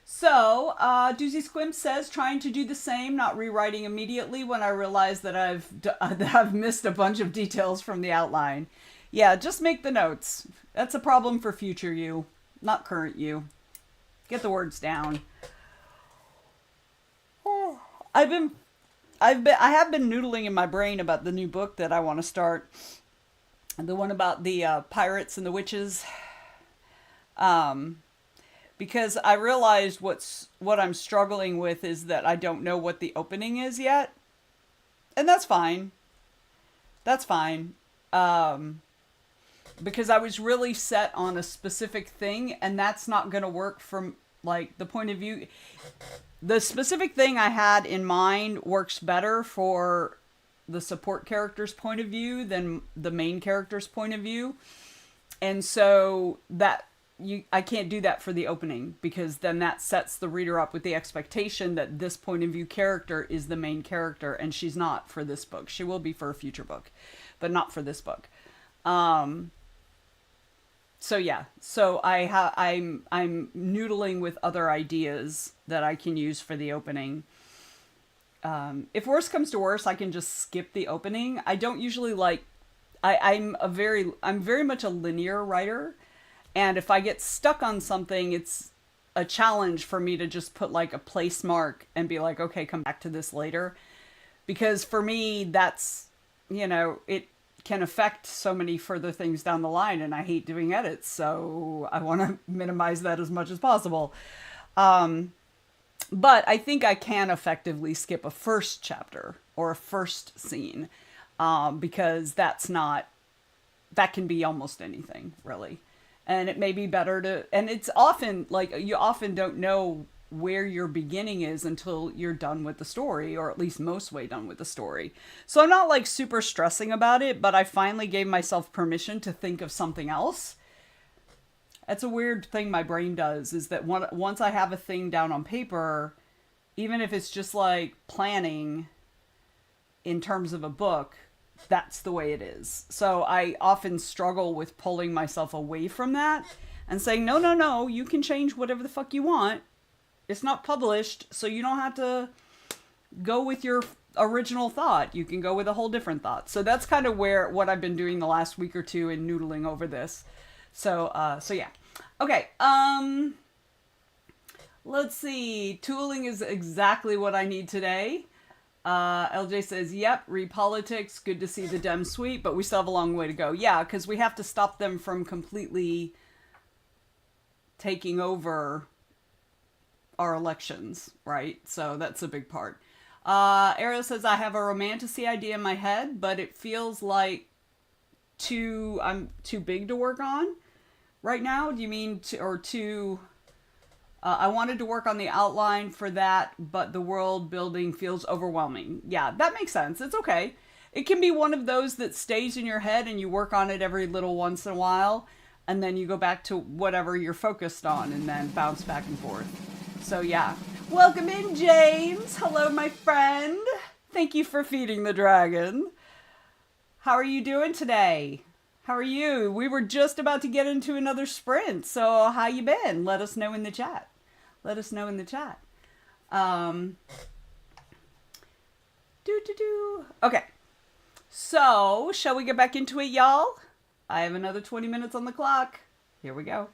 So, Doozy Squim says, trying to do the same, not rewriting immediately when I realize that I've missed a bunch of details from the outline. Yeah, just make the notes. That's a problem for future you, not current you. Get the words down. I have been noodling in my brain about the new book that I want to start. The one about the pirates and the witches. Because I realized what I'm struggling with is that I don't know what the opening is yet. And that's fine. Because I was really set on a specific thing, and that's not going to work from, like, the point of view. The specific thing I had in mind works better for the support character's point of view than the main character's point of view. And so I can't do that for the opening, because then that sets the reader up with the expectation that this point of view character is the main character, and she's not for this book. She will be for a future book, but not for this book. So yeah, so I'm noodling with other ideas that I can use for the opening. If worse comes to worse, I can just skip the opening. I don't usually like. I'm very much a linear writer, and if I get stuck on something, it's a challenge for me to just put like a place mark and be like, okay, come back to this later. Because for me, that's, it can affect so many further things down the line, and I hate doing edits, so I want to minimize that as much as possible. But I think I can effectively skip a first chapter or a first scene, because that can be almost anything, really. And it may be better to, and it's often like you often don't know where your beginning is until you're done with the story, or at least most way done with the story. So I'm not like super stressing about it, but I finally gave myself permission to think of something else. That's a weird thing my brain does, is that once I have a thing down on paper, even if it's just like planning in terms of a book, that's the way it is. So I often struggle with pulling myself away from that and saying, no, no, no, you can change whatever the fuck you want. It's not published, so you don't have to go with your original thought. You can go with a whole different thought. So that's kind of what I've been doing the last week or two in noodling over this. So yeah. Okay. Let's see. Tooling is exactly what I need today. LJ says, yep, read politics. Good to see the Dem sweep, but we still have a long way to go. Yeah, because we have to stop them from completely taking over our elections, right? So that's a big part. Ariel says, I have a romantasy idea in my head, but it feels like I'm too big to work on right now. Do you mean too... I wanted to work on the outline for that, but the world building feels overwhelming. Yeah, that makes sense. It's okay. It can be one of those that stays in your head and you work on it every little once in a while, and then you go back to whatever you're focused on and then bounce back and forth. So yeah. Welcome in, James. Hello, my friend. Thank you for feeding the dragon. How are you doing today? How are you? We were just about to get into another sprint, so how you been? Let us know in the chat. Let us know in the chat. Okay. So, shall we get back into it, y'all? I have another 20 minutes on the clock. Here we go.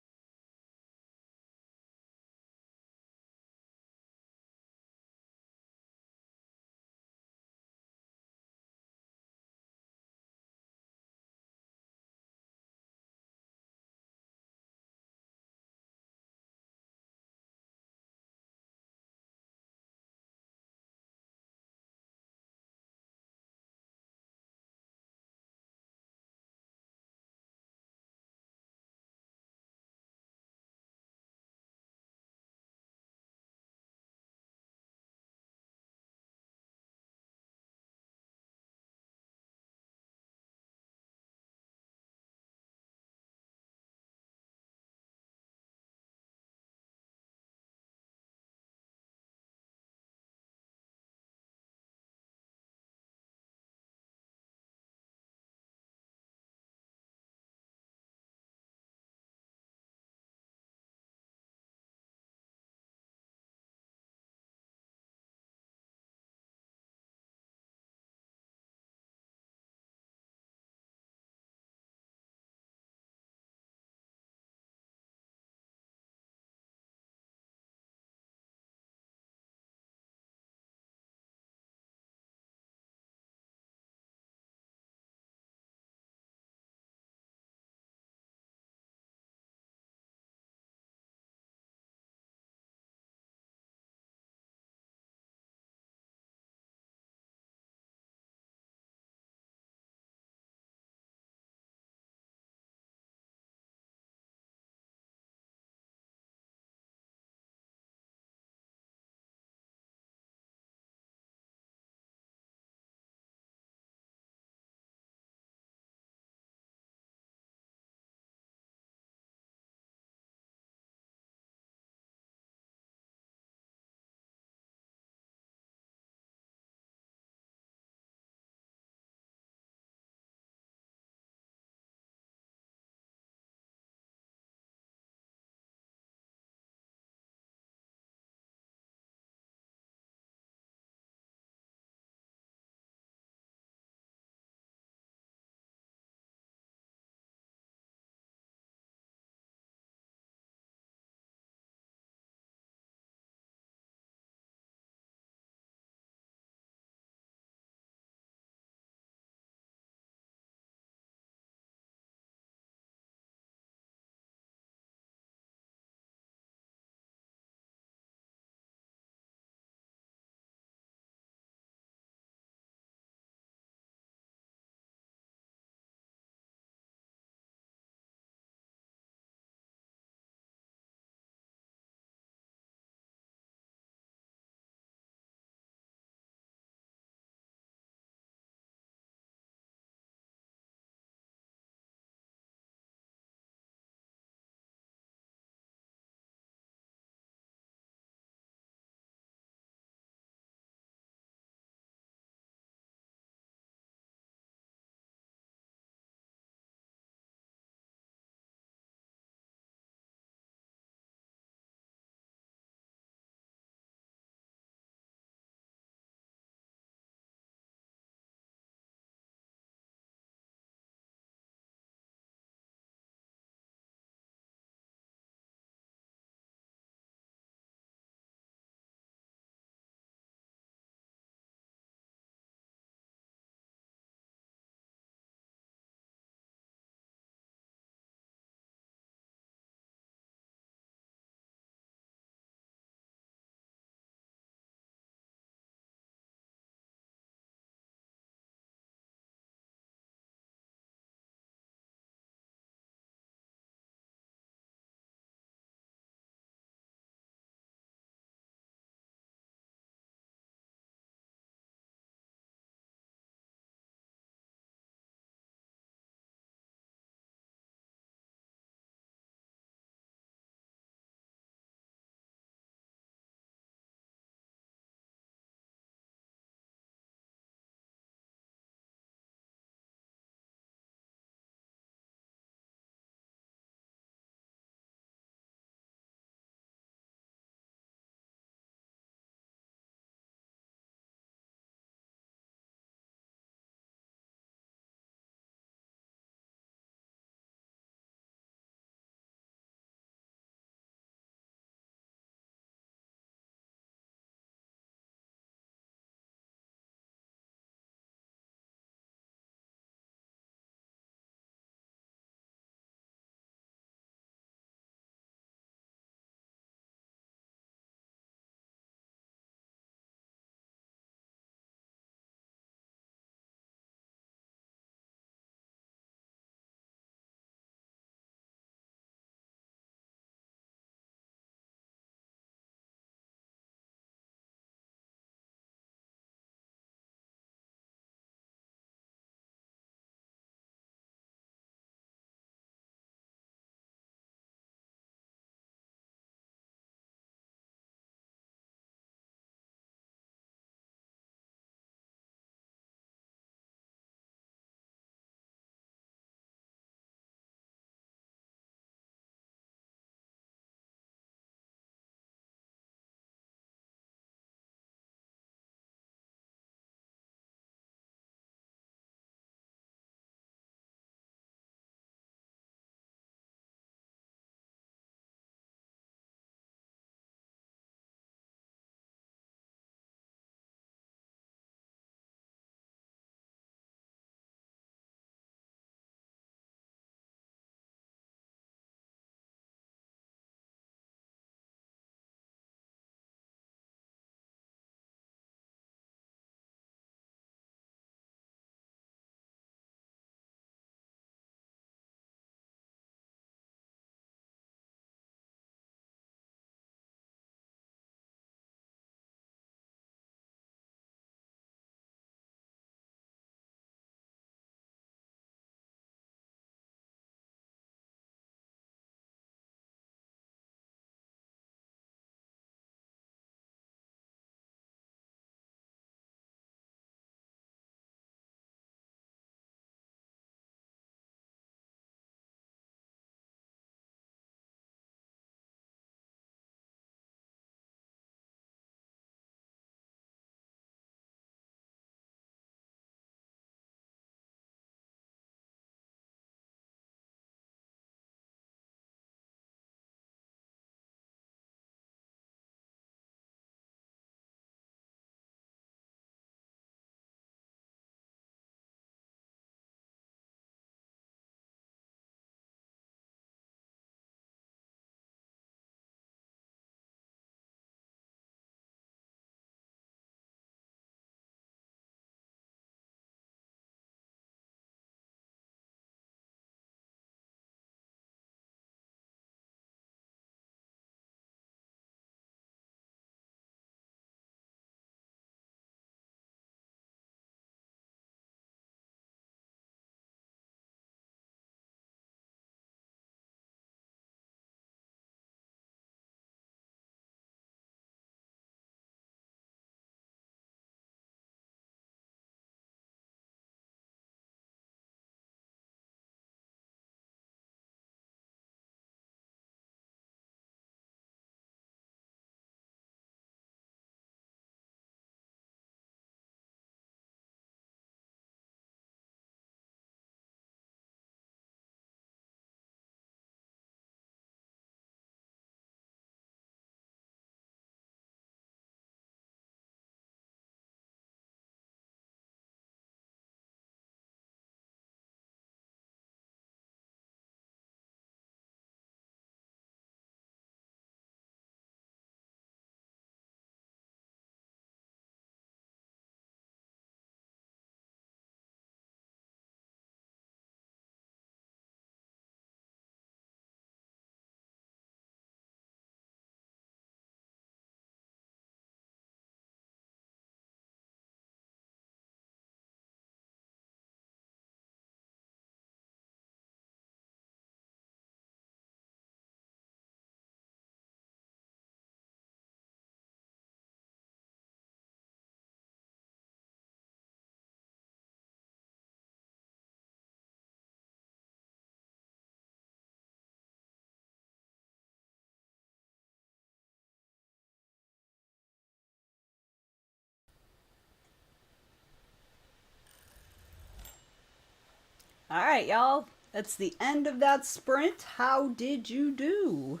All right, y'all. That's the end of that sprint. How did you do?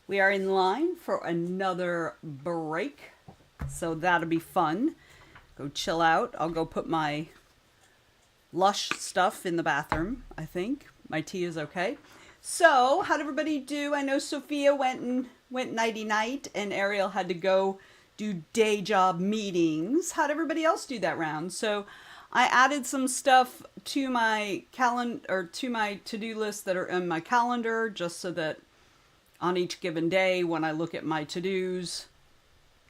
We are in line for another break, so that'll be fun. Go chill out. I'll go put my Lush stuff in the bathroom, I think. My tea is okay. So, how'd everybody do? I know Sophia went nighty night, and Ariel had to go do day job meetings. How'd everybody else do that round? So, I added some stuff to my calendar or to my to-do list that are in my calendar, just so that on each given day when I look at my to-dos,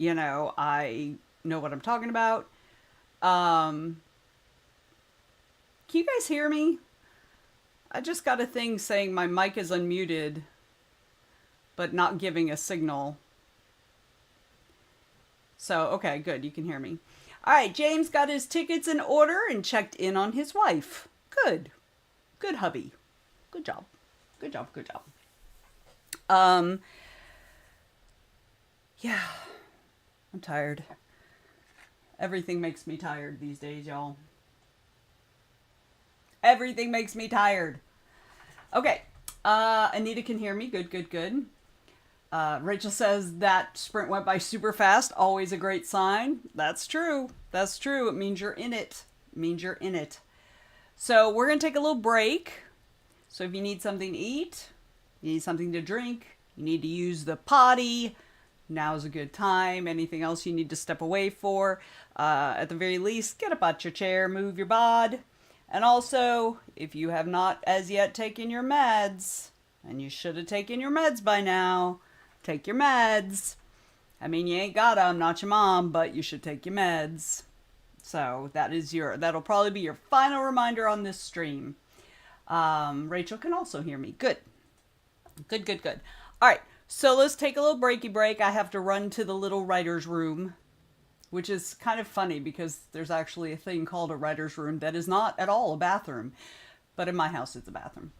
I know what I'm talking about. Um, can you guys hear me? I just got a thing saying my mic is unmuted, but not giving a signal. So, okay, good. You can hear me. All right, James got his tickets in order and checked in on his wife. Good. Good, hubby. Good job. Good job. Good job. Um, yeah, I'm tired. Everything makes me tired these days, y'all. Everything makes me tired. Okay. Anita can hear me. Good, good, good. Rachel says that sprint went by super fast. Always a great sign. That's true. That's true. It means you're in it. It means you're in it. So we're going to take a little break. So if you need something to eat, you need something to drink, you need to use the potty, now's a good time. Anything else you need to step away for, at the very least, get up out your chair, move your bod. And also, if you have not as yet taken your meds, and you should have taken your meds by now, take your meds. I mean, you ain't got 'em, not your mom, but you should take your meds. So that'll probably be your final reminder on this stream. Rachel can also hear me. Good. Good, good, good. All right. So let's take a little breaky break. I have to run to the little writer's room, which is kind of funny because there's actually a thing called a writer's room that is not at all a bathroom. But in my house, it's a bathroom.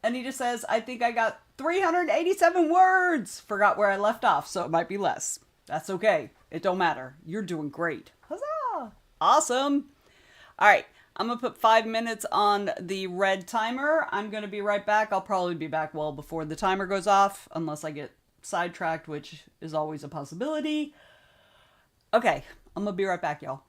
Anita says, I think I got 387 words. Forgot where I left off, so it might be less. That's okay. It don't matter. You're doing great. Huzzah! Awesome. All right. I'm going to put 5 minutes on the red timer. I'm going to be right back. I'll probably be back well before the timer goes off, unless I get sidetracked, which is always a possibility. Okay. I'm going to be right back, y'all.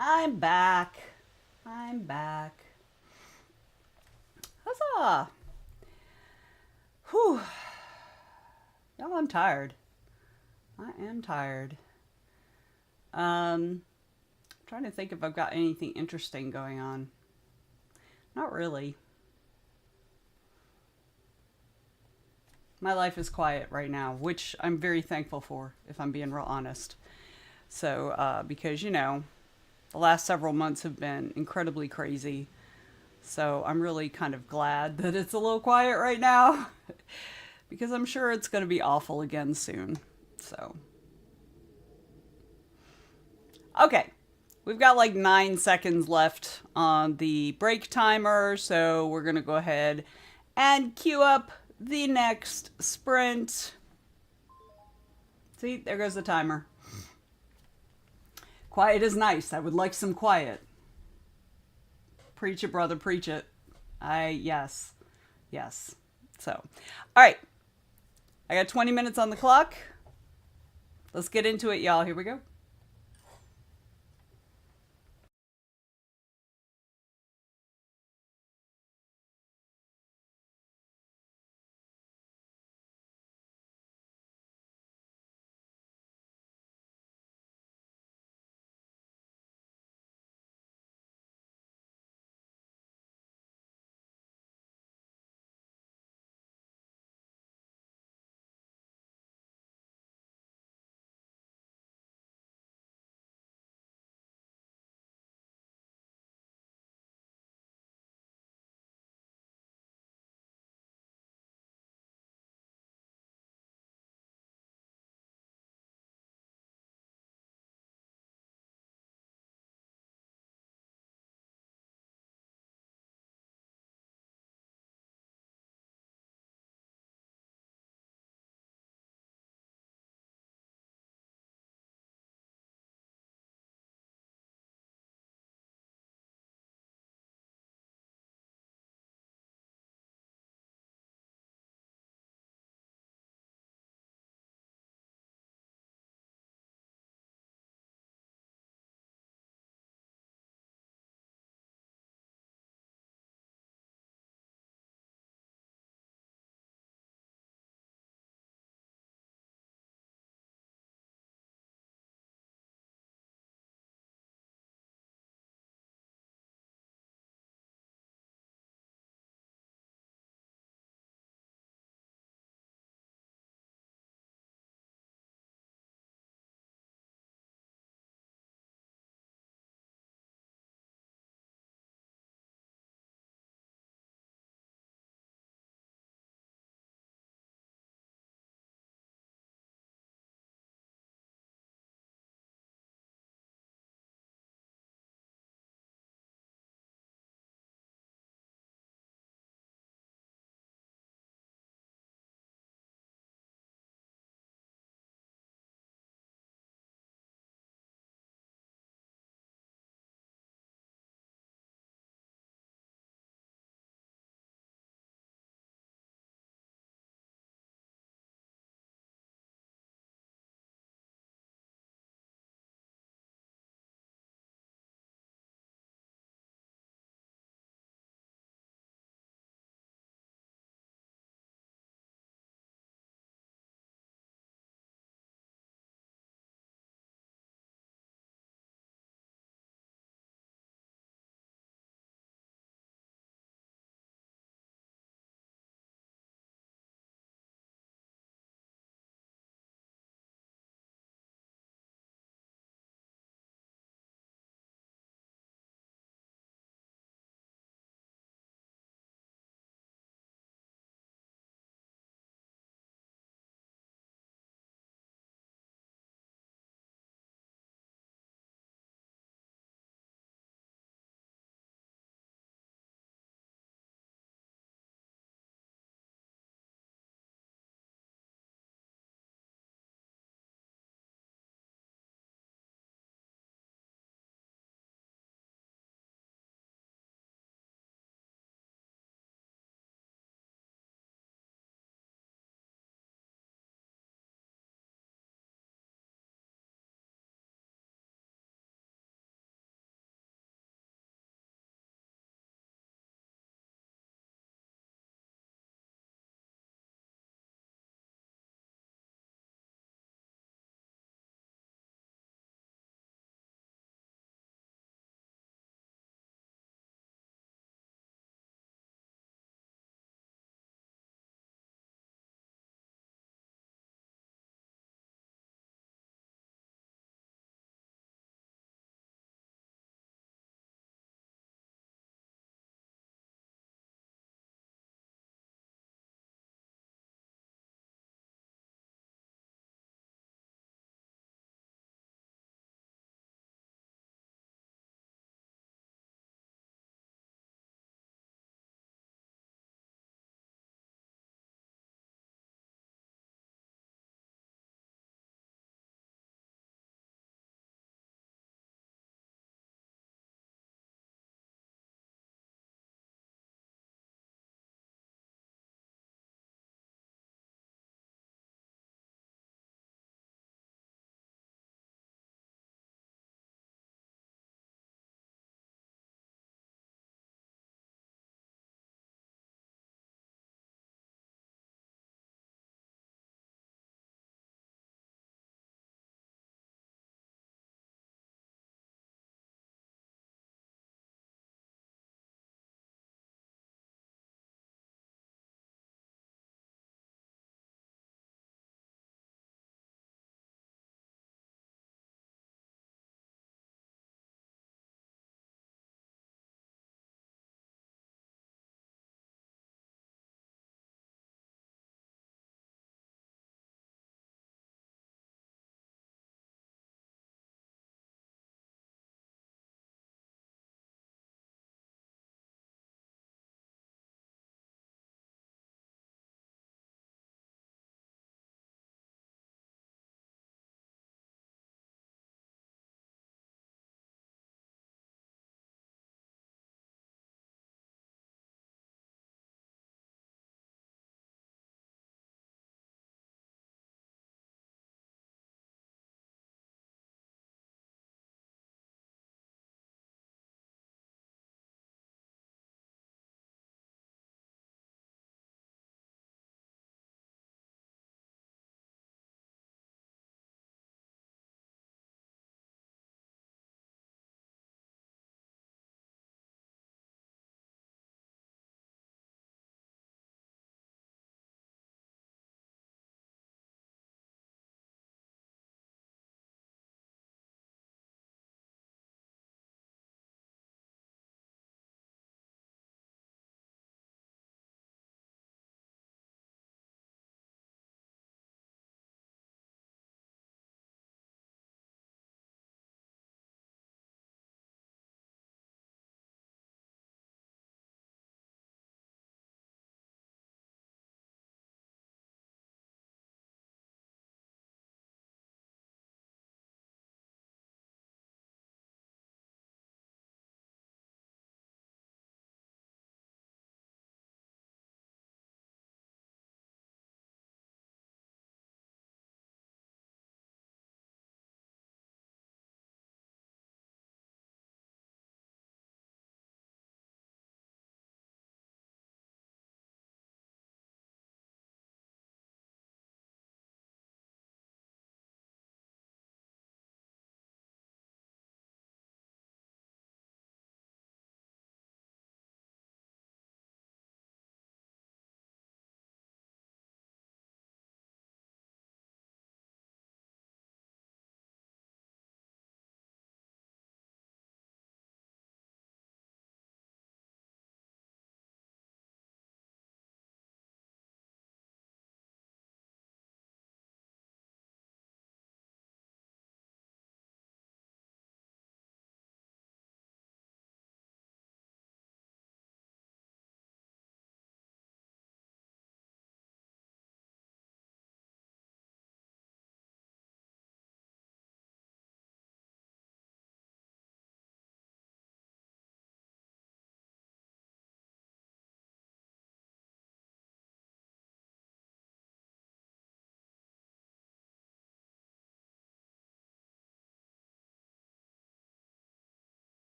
I'm back. I'm back. Huzzah! Whew. No, I'm tired. I am tired. Trying to think if I've got anything interesting going on. Not really. My life is quiet right now, which I'm very thankful for, if I'm being real honest. So, because, the last several months have been incredibly crazy. So, I'm really kind of glad that it's a little quiet right now because I'm sure it's going to be awful again soon. So, okay. We've got like 9 seconds left on the break timer, so we're going to go ahead and queue up the next sprint. See, there goes the timer. Quiet is nice. I would like some quiet. Preach it, brother, preach it. Yes. Yes. So, all right. I got 20 minutes on the clock. Let's get into it, y'all. Here we go.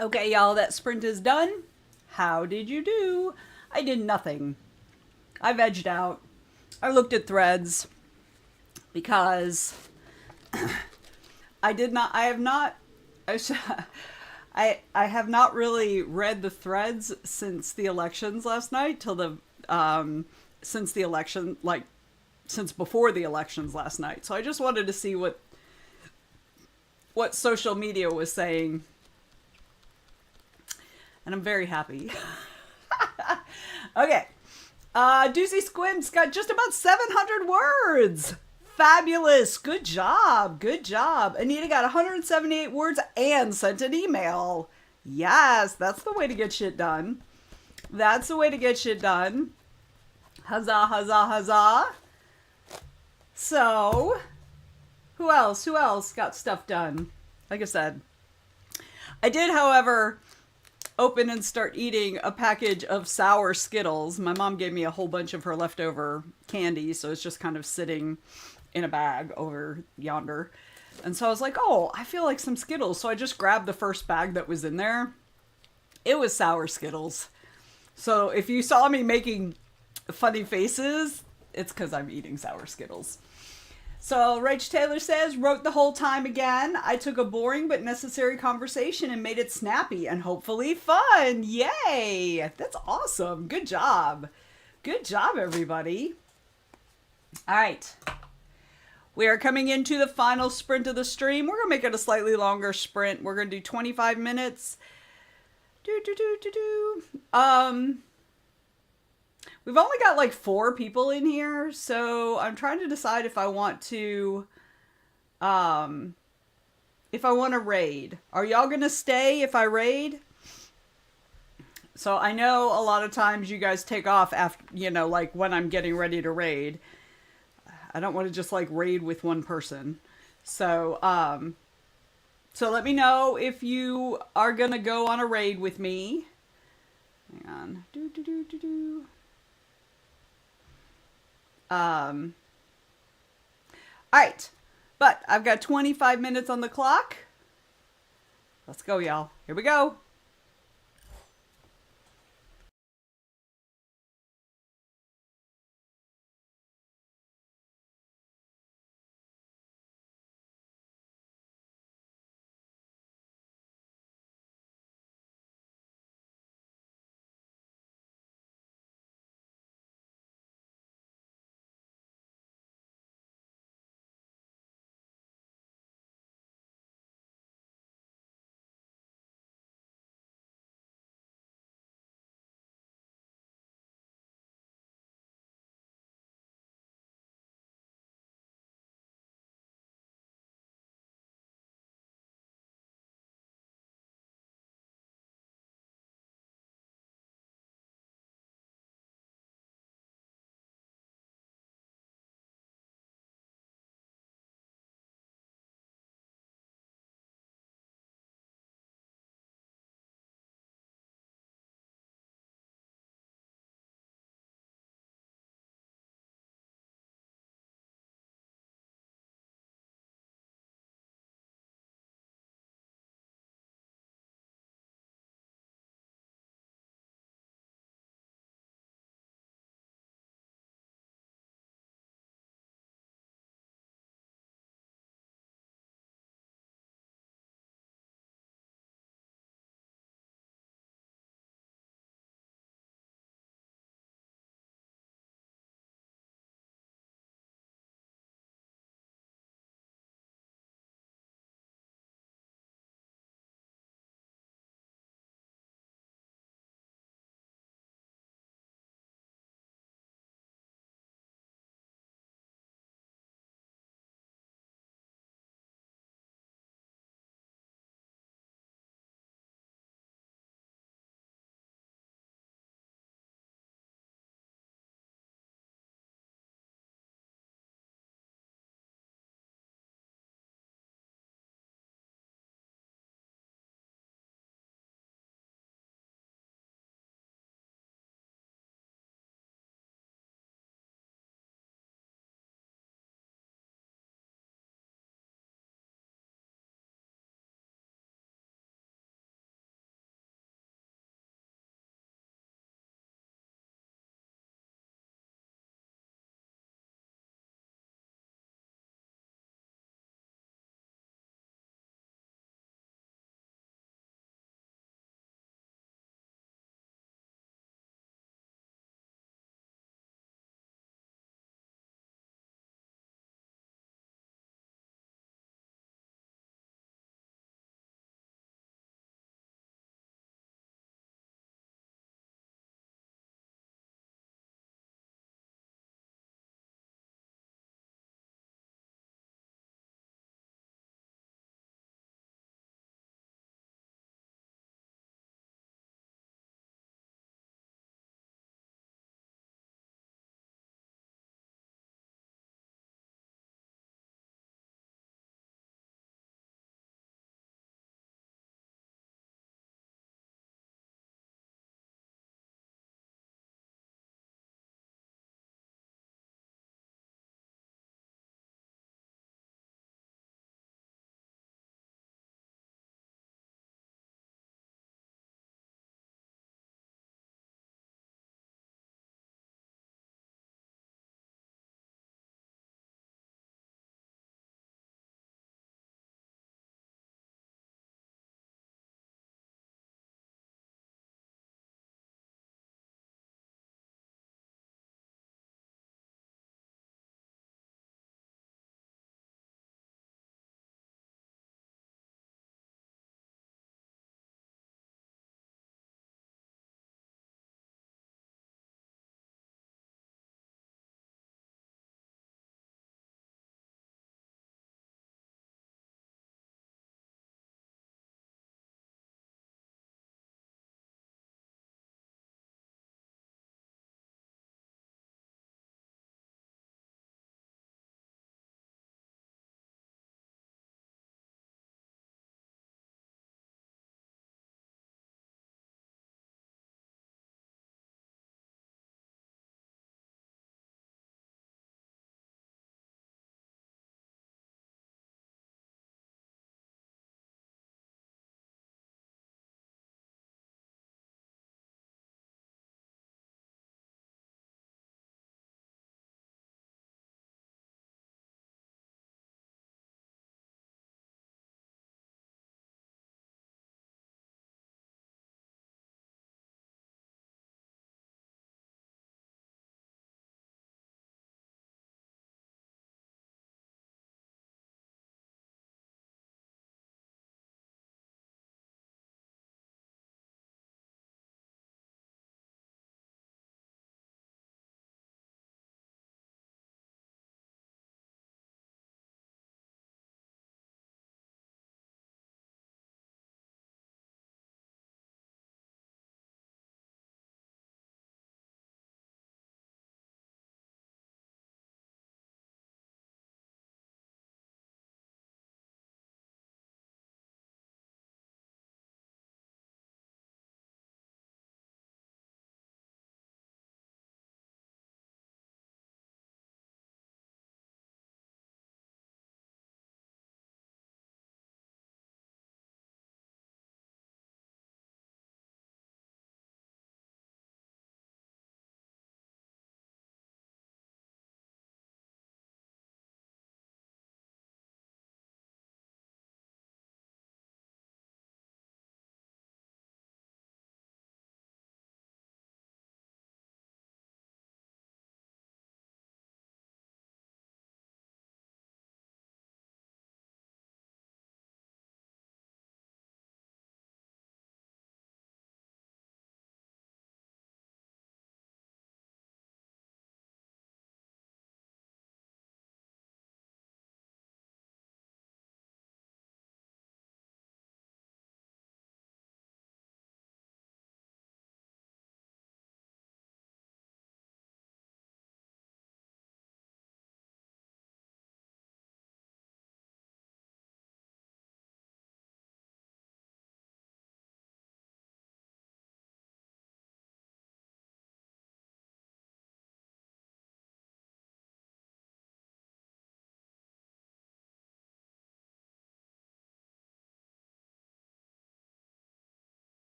Okay, y'all, that sprint is done. How did you do? I did nothing. I vegged out. I looked at threads because I have not, I have not really read the threads since the elections last night till since the election, like, since before the elections last night. So I just wanted to see what social media was saying, and I'm very happy. Okay. Doozy Squimps got just about 700 words. Fabulous. Good job. Good job. Anita got 178 words and sent an email. Yes, that's the way to get shit done. That's the way to get shit done. Huzzah, huzzah, huzzah. So, who else? Who else got stuff done? Like I said, I did, however, open and start eating a package of sour Skittles. My mom gave me a whole bunch of her leftover candy, so it's just kind of sitting in a bag over yonder. And so I was like, oh, I feel like some Skittles. So I just grabbed the first bag that was in there. It was sour Skittles. So if you saw me making funny faces, it's because I'm eating sour Skittles. So Rach Taylor says, wrote the whole time again. I took a boring but necessary conversation and made it snappy and hopefully fun. Yay! That's awesome. Good job. Good job, everybody. All right. We are coming into the final sprint of the stream. We're going to make it a slightly longer sprint. We're going to do 25 minutes. We've only got like 4 people in here, so I'm trying to decide if I want to raid. Are y'all gonna stay if I raid? So I know a lot of times you guys take off after, like when I'm getting ready to raid. I don't want to just like raid with one person. So so let me know if you are gonna go on a raid with me. Hang on. All right, but I've got 25 minutes on the clock. Let's go, y'all. Here we go.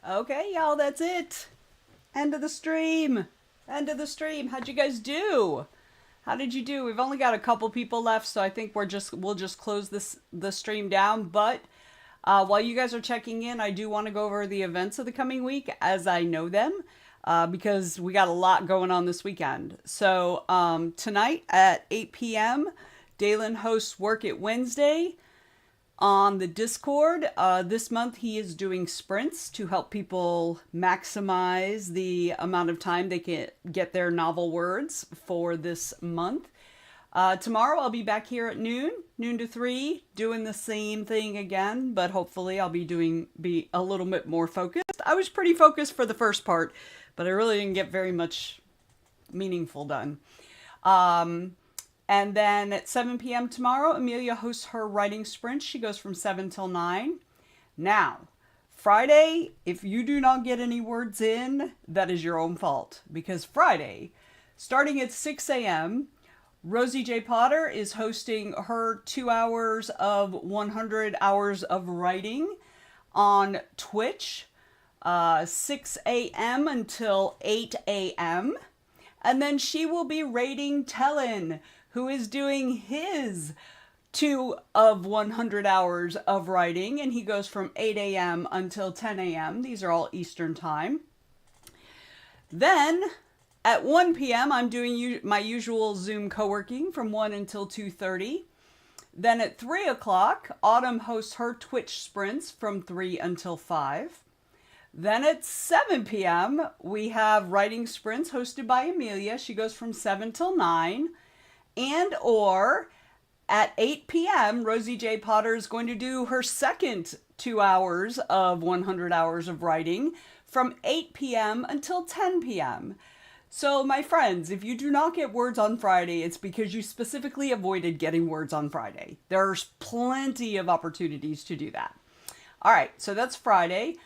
Okay, y'all, that's it. End of the stream. End of the stream. How'd you guys do? How did you do? We've only got a couple people left, so I think we'll just close the stream down. But while you guys are checking in, I do want to go over the events of the coming week as I know them, because we got a lot going on this weekend. So tonight at 8 p.m., Dalen hosts Work It Wednesday on the Discord. This month he is doing sprints to help people maximize the amount of time they can get their novel words for this month. Tomorrow I'll be back here at noon to 3, doing the same thing again, but hopefully I'll be a little bit more focused. I was pretty focused for the first part, but I really didn't get very much meaningful done. And then at 7 p.m. tomorrow, Amelia hosts her writing sprint. She goes from 7 till 9. Now, Friday, if you do not get any words in, that is your own fault. Because Friday, starting at 6 a.m., Rosie J. Potter is hosting her 2 hours of 100 hours of writing on Twitch, 6 a.m. until 8 a.m. And then she will be rating Tellin, who is doing his 2 of 100 hours of writing, and he goes from 8 a.m. until 10 a.m. These are all Eastern time. Then at 1 p.m., I'm doing my usual Zoom co-working from 1 until 2:30. Then at 3 o'clock, Autumn hosts her Twitch sprints from 3 until 5. Then at 7 p.m., we have writing sprints hosted by Amelia. She goes from 7 till 9. And or at 8 p.m., Rosie J. Potter is going to do her second 2 hours of 100 hours of writing from 8 p.m. until 10 p.m. So, my friends, if you do not get words on Friday, it's because you specifically avoided getting words on Friday. There's plenty of opportunities to do that. All right, so that's Friday.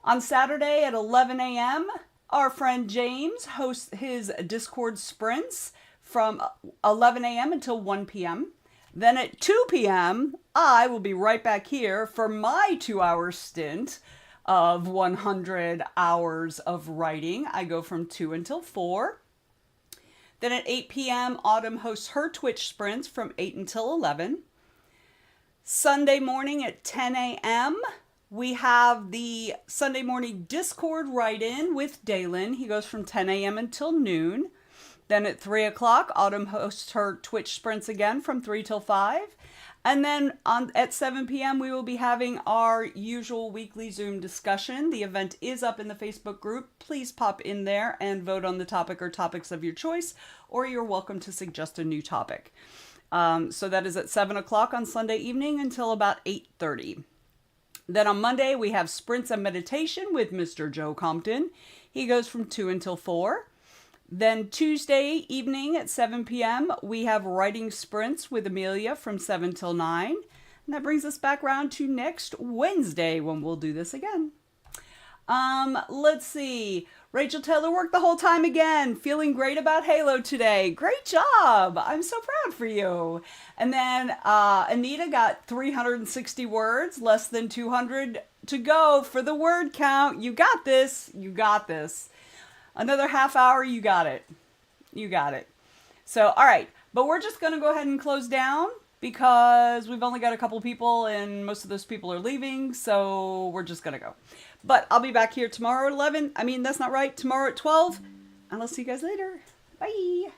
On Saturday at 11 a.m., our friend James hosts his Discord sprints from 11 a.m. until 1 p.m. Then at 2 p.m., I will be right back here for my 2-hour stint of 100 hours of writing. I go from 2 until 4. Then at 8 p.m., Autumn hosts her Twitch sprints from 8 until 11. Sunday morning at 10 a.m., we have the Sunday morning Discord write-in with Dalen. He goes from 10 a.m. until noon. Then at 3 o'clock, Autumn hosts her Twitch sprints again from 3 till 5. And then at 7 p.m., we will be having our usual weekly Zoom discussion. The event is up in the Facebook group. Please pop in there and vote on the topic or topics of your choice, or you're welcome to suggest a new topic. So that is at 7 o'clock on Sunday evening until about 8:30. Then on Monday, we have Sprints and Meditation with Mr. Joe Compton. He goes from 2 until 4. Then Tuesday evening at 7 p.m., we have Writing Sprints with Amelia from 7 till 9. And that brings us back around to next Wednesday when we'll do this again. Let's see. Rachel Taylor worked the whole time again. Feeling great about Halo today. Great job. I'm so proud for you. And then Anita got 360 words, less than 200 to go for the word count. You got this. You got this. Another half hour, you got it. You got it. So, all right. But we're just going to go ahead and close down because we've only got a couple people and most of those people are leaving. So we're just going to go. But I'll be back here tomorrow at 11. I mean, that's not right. Tomorrow at 12. And I'll see you guys later. Bye.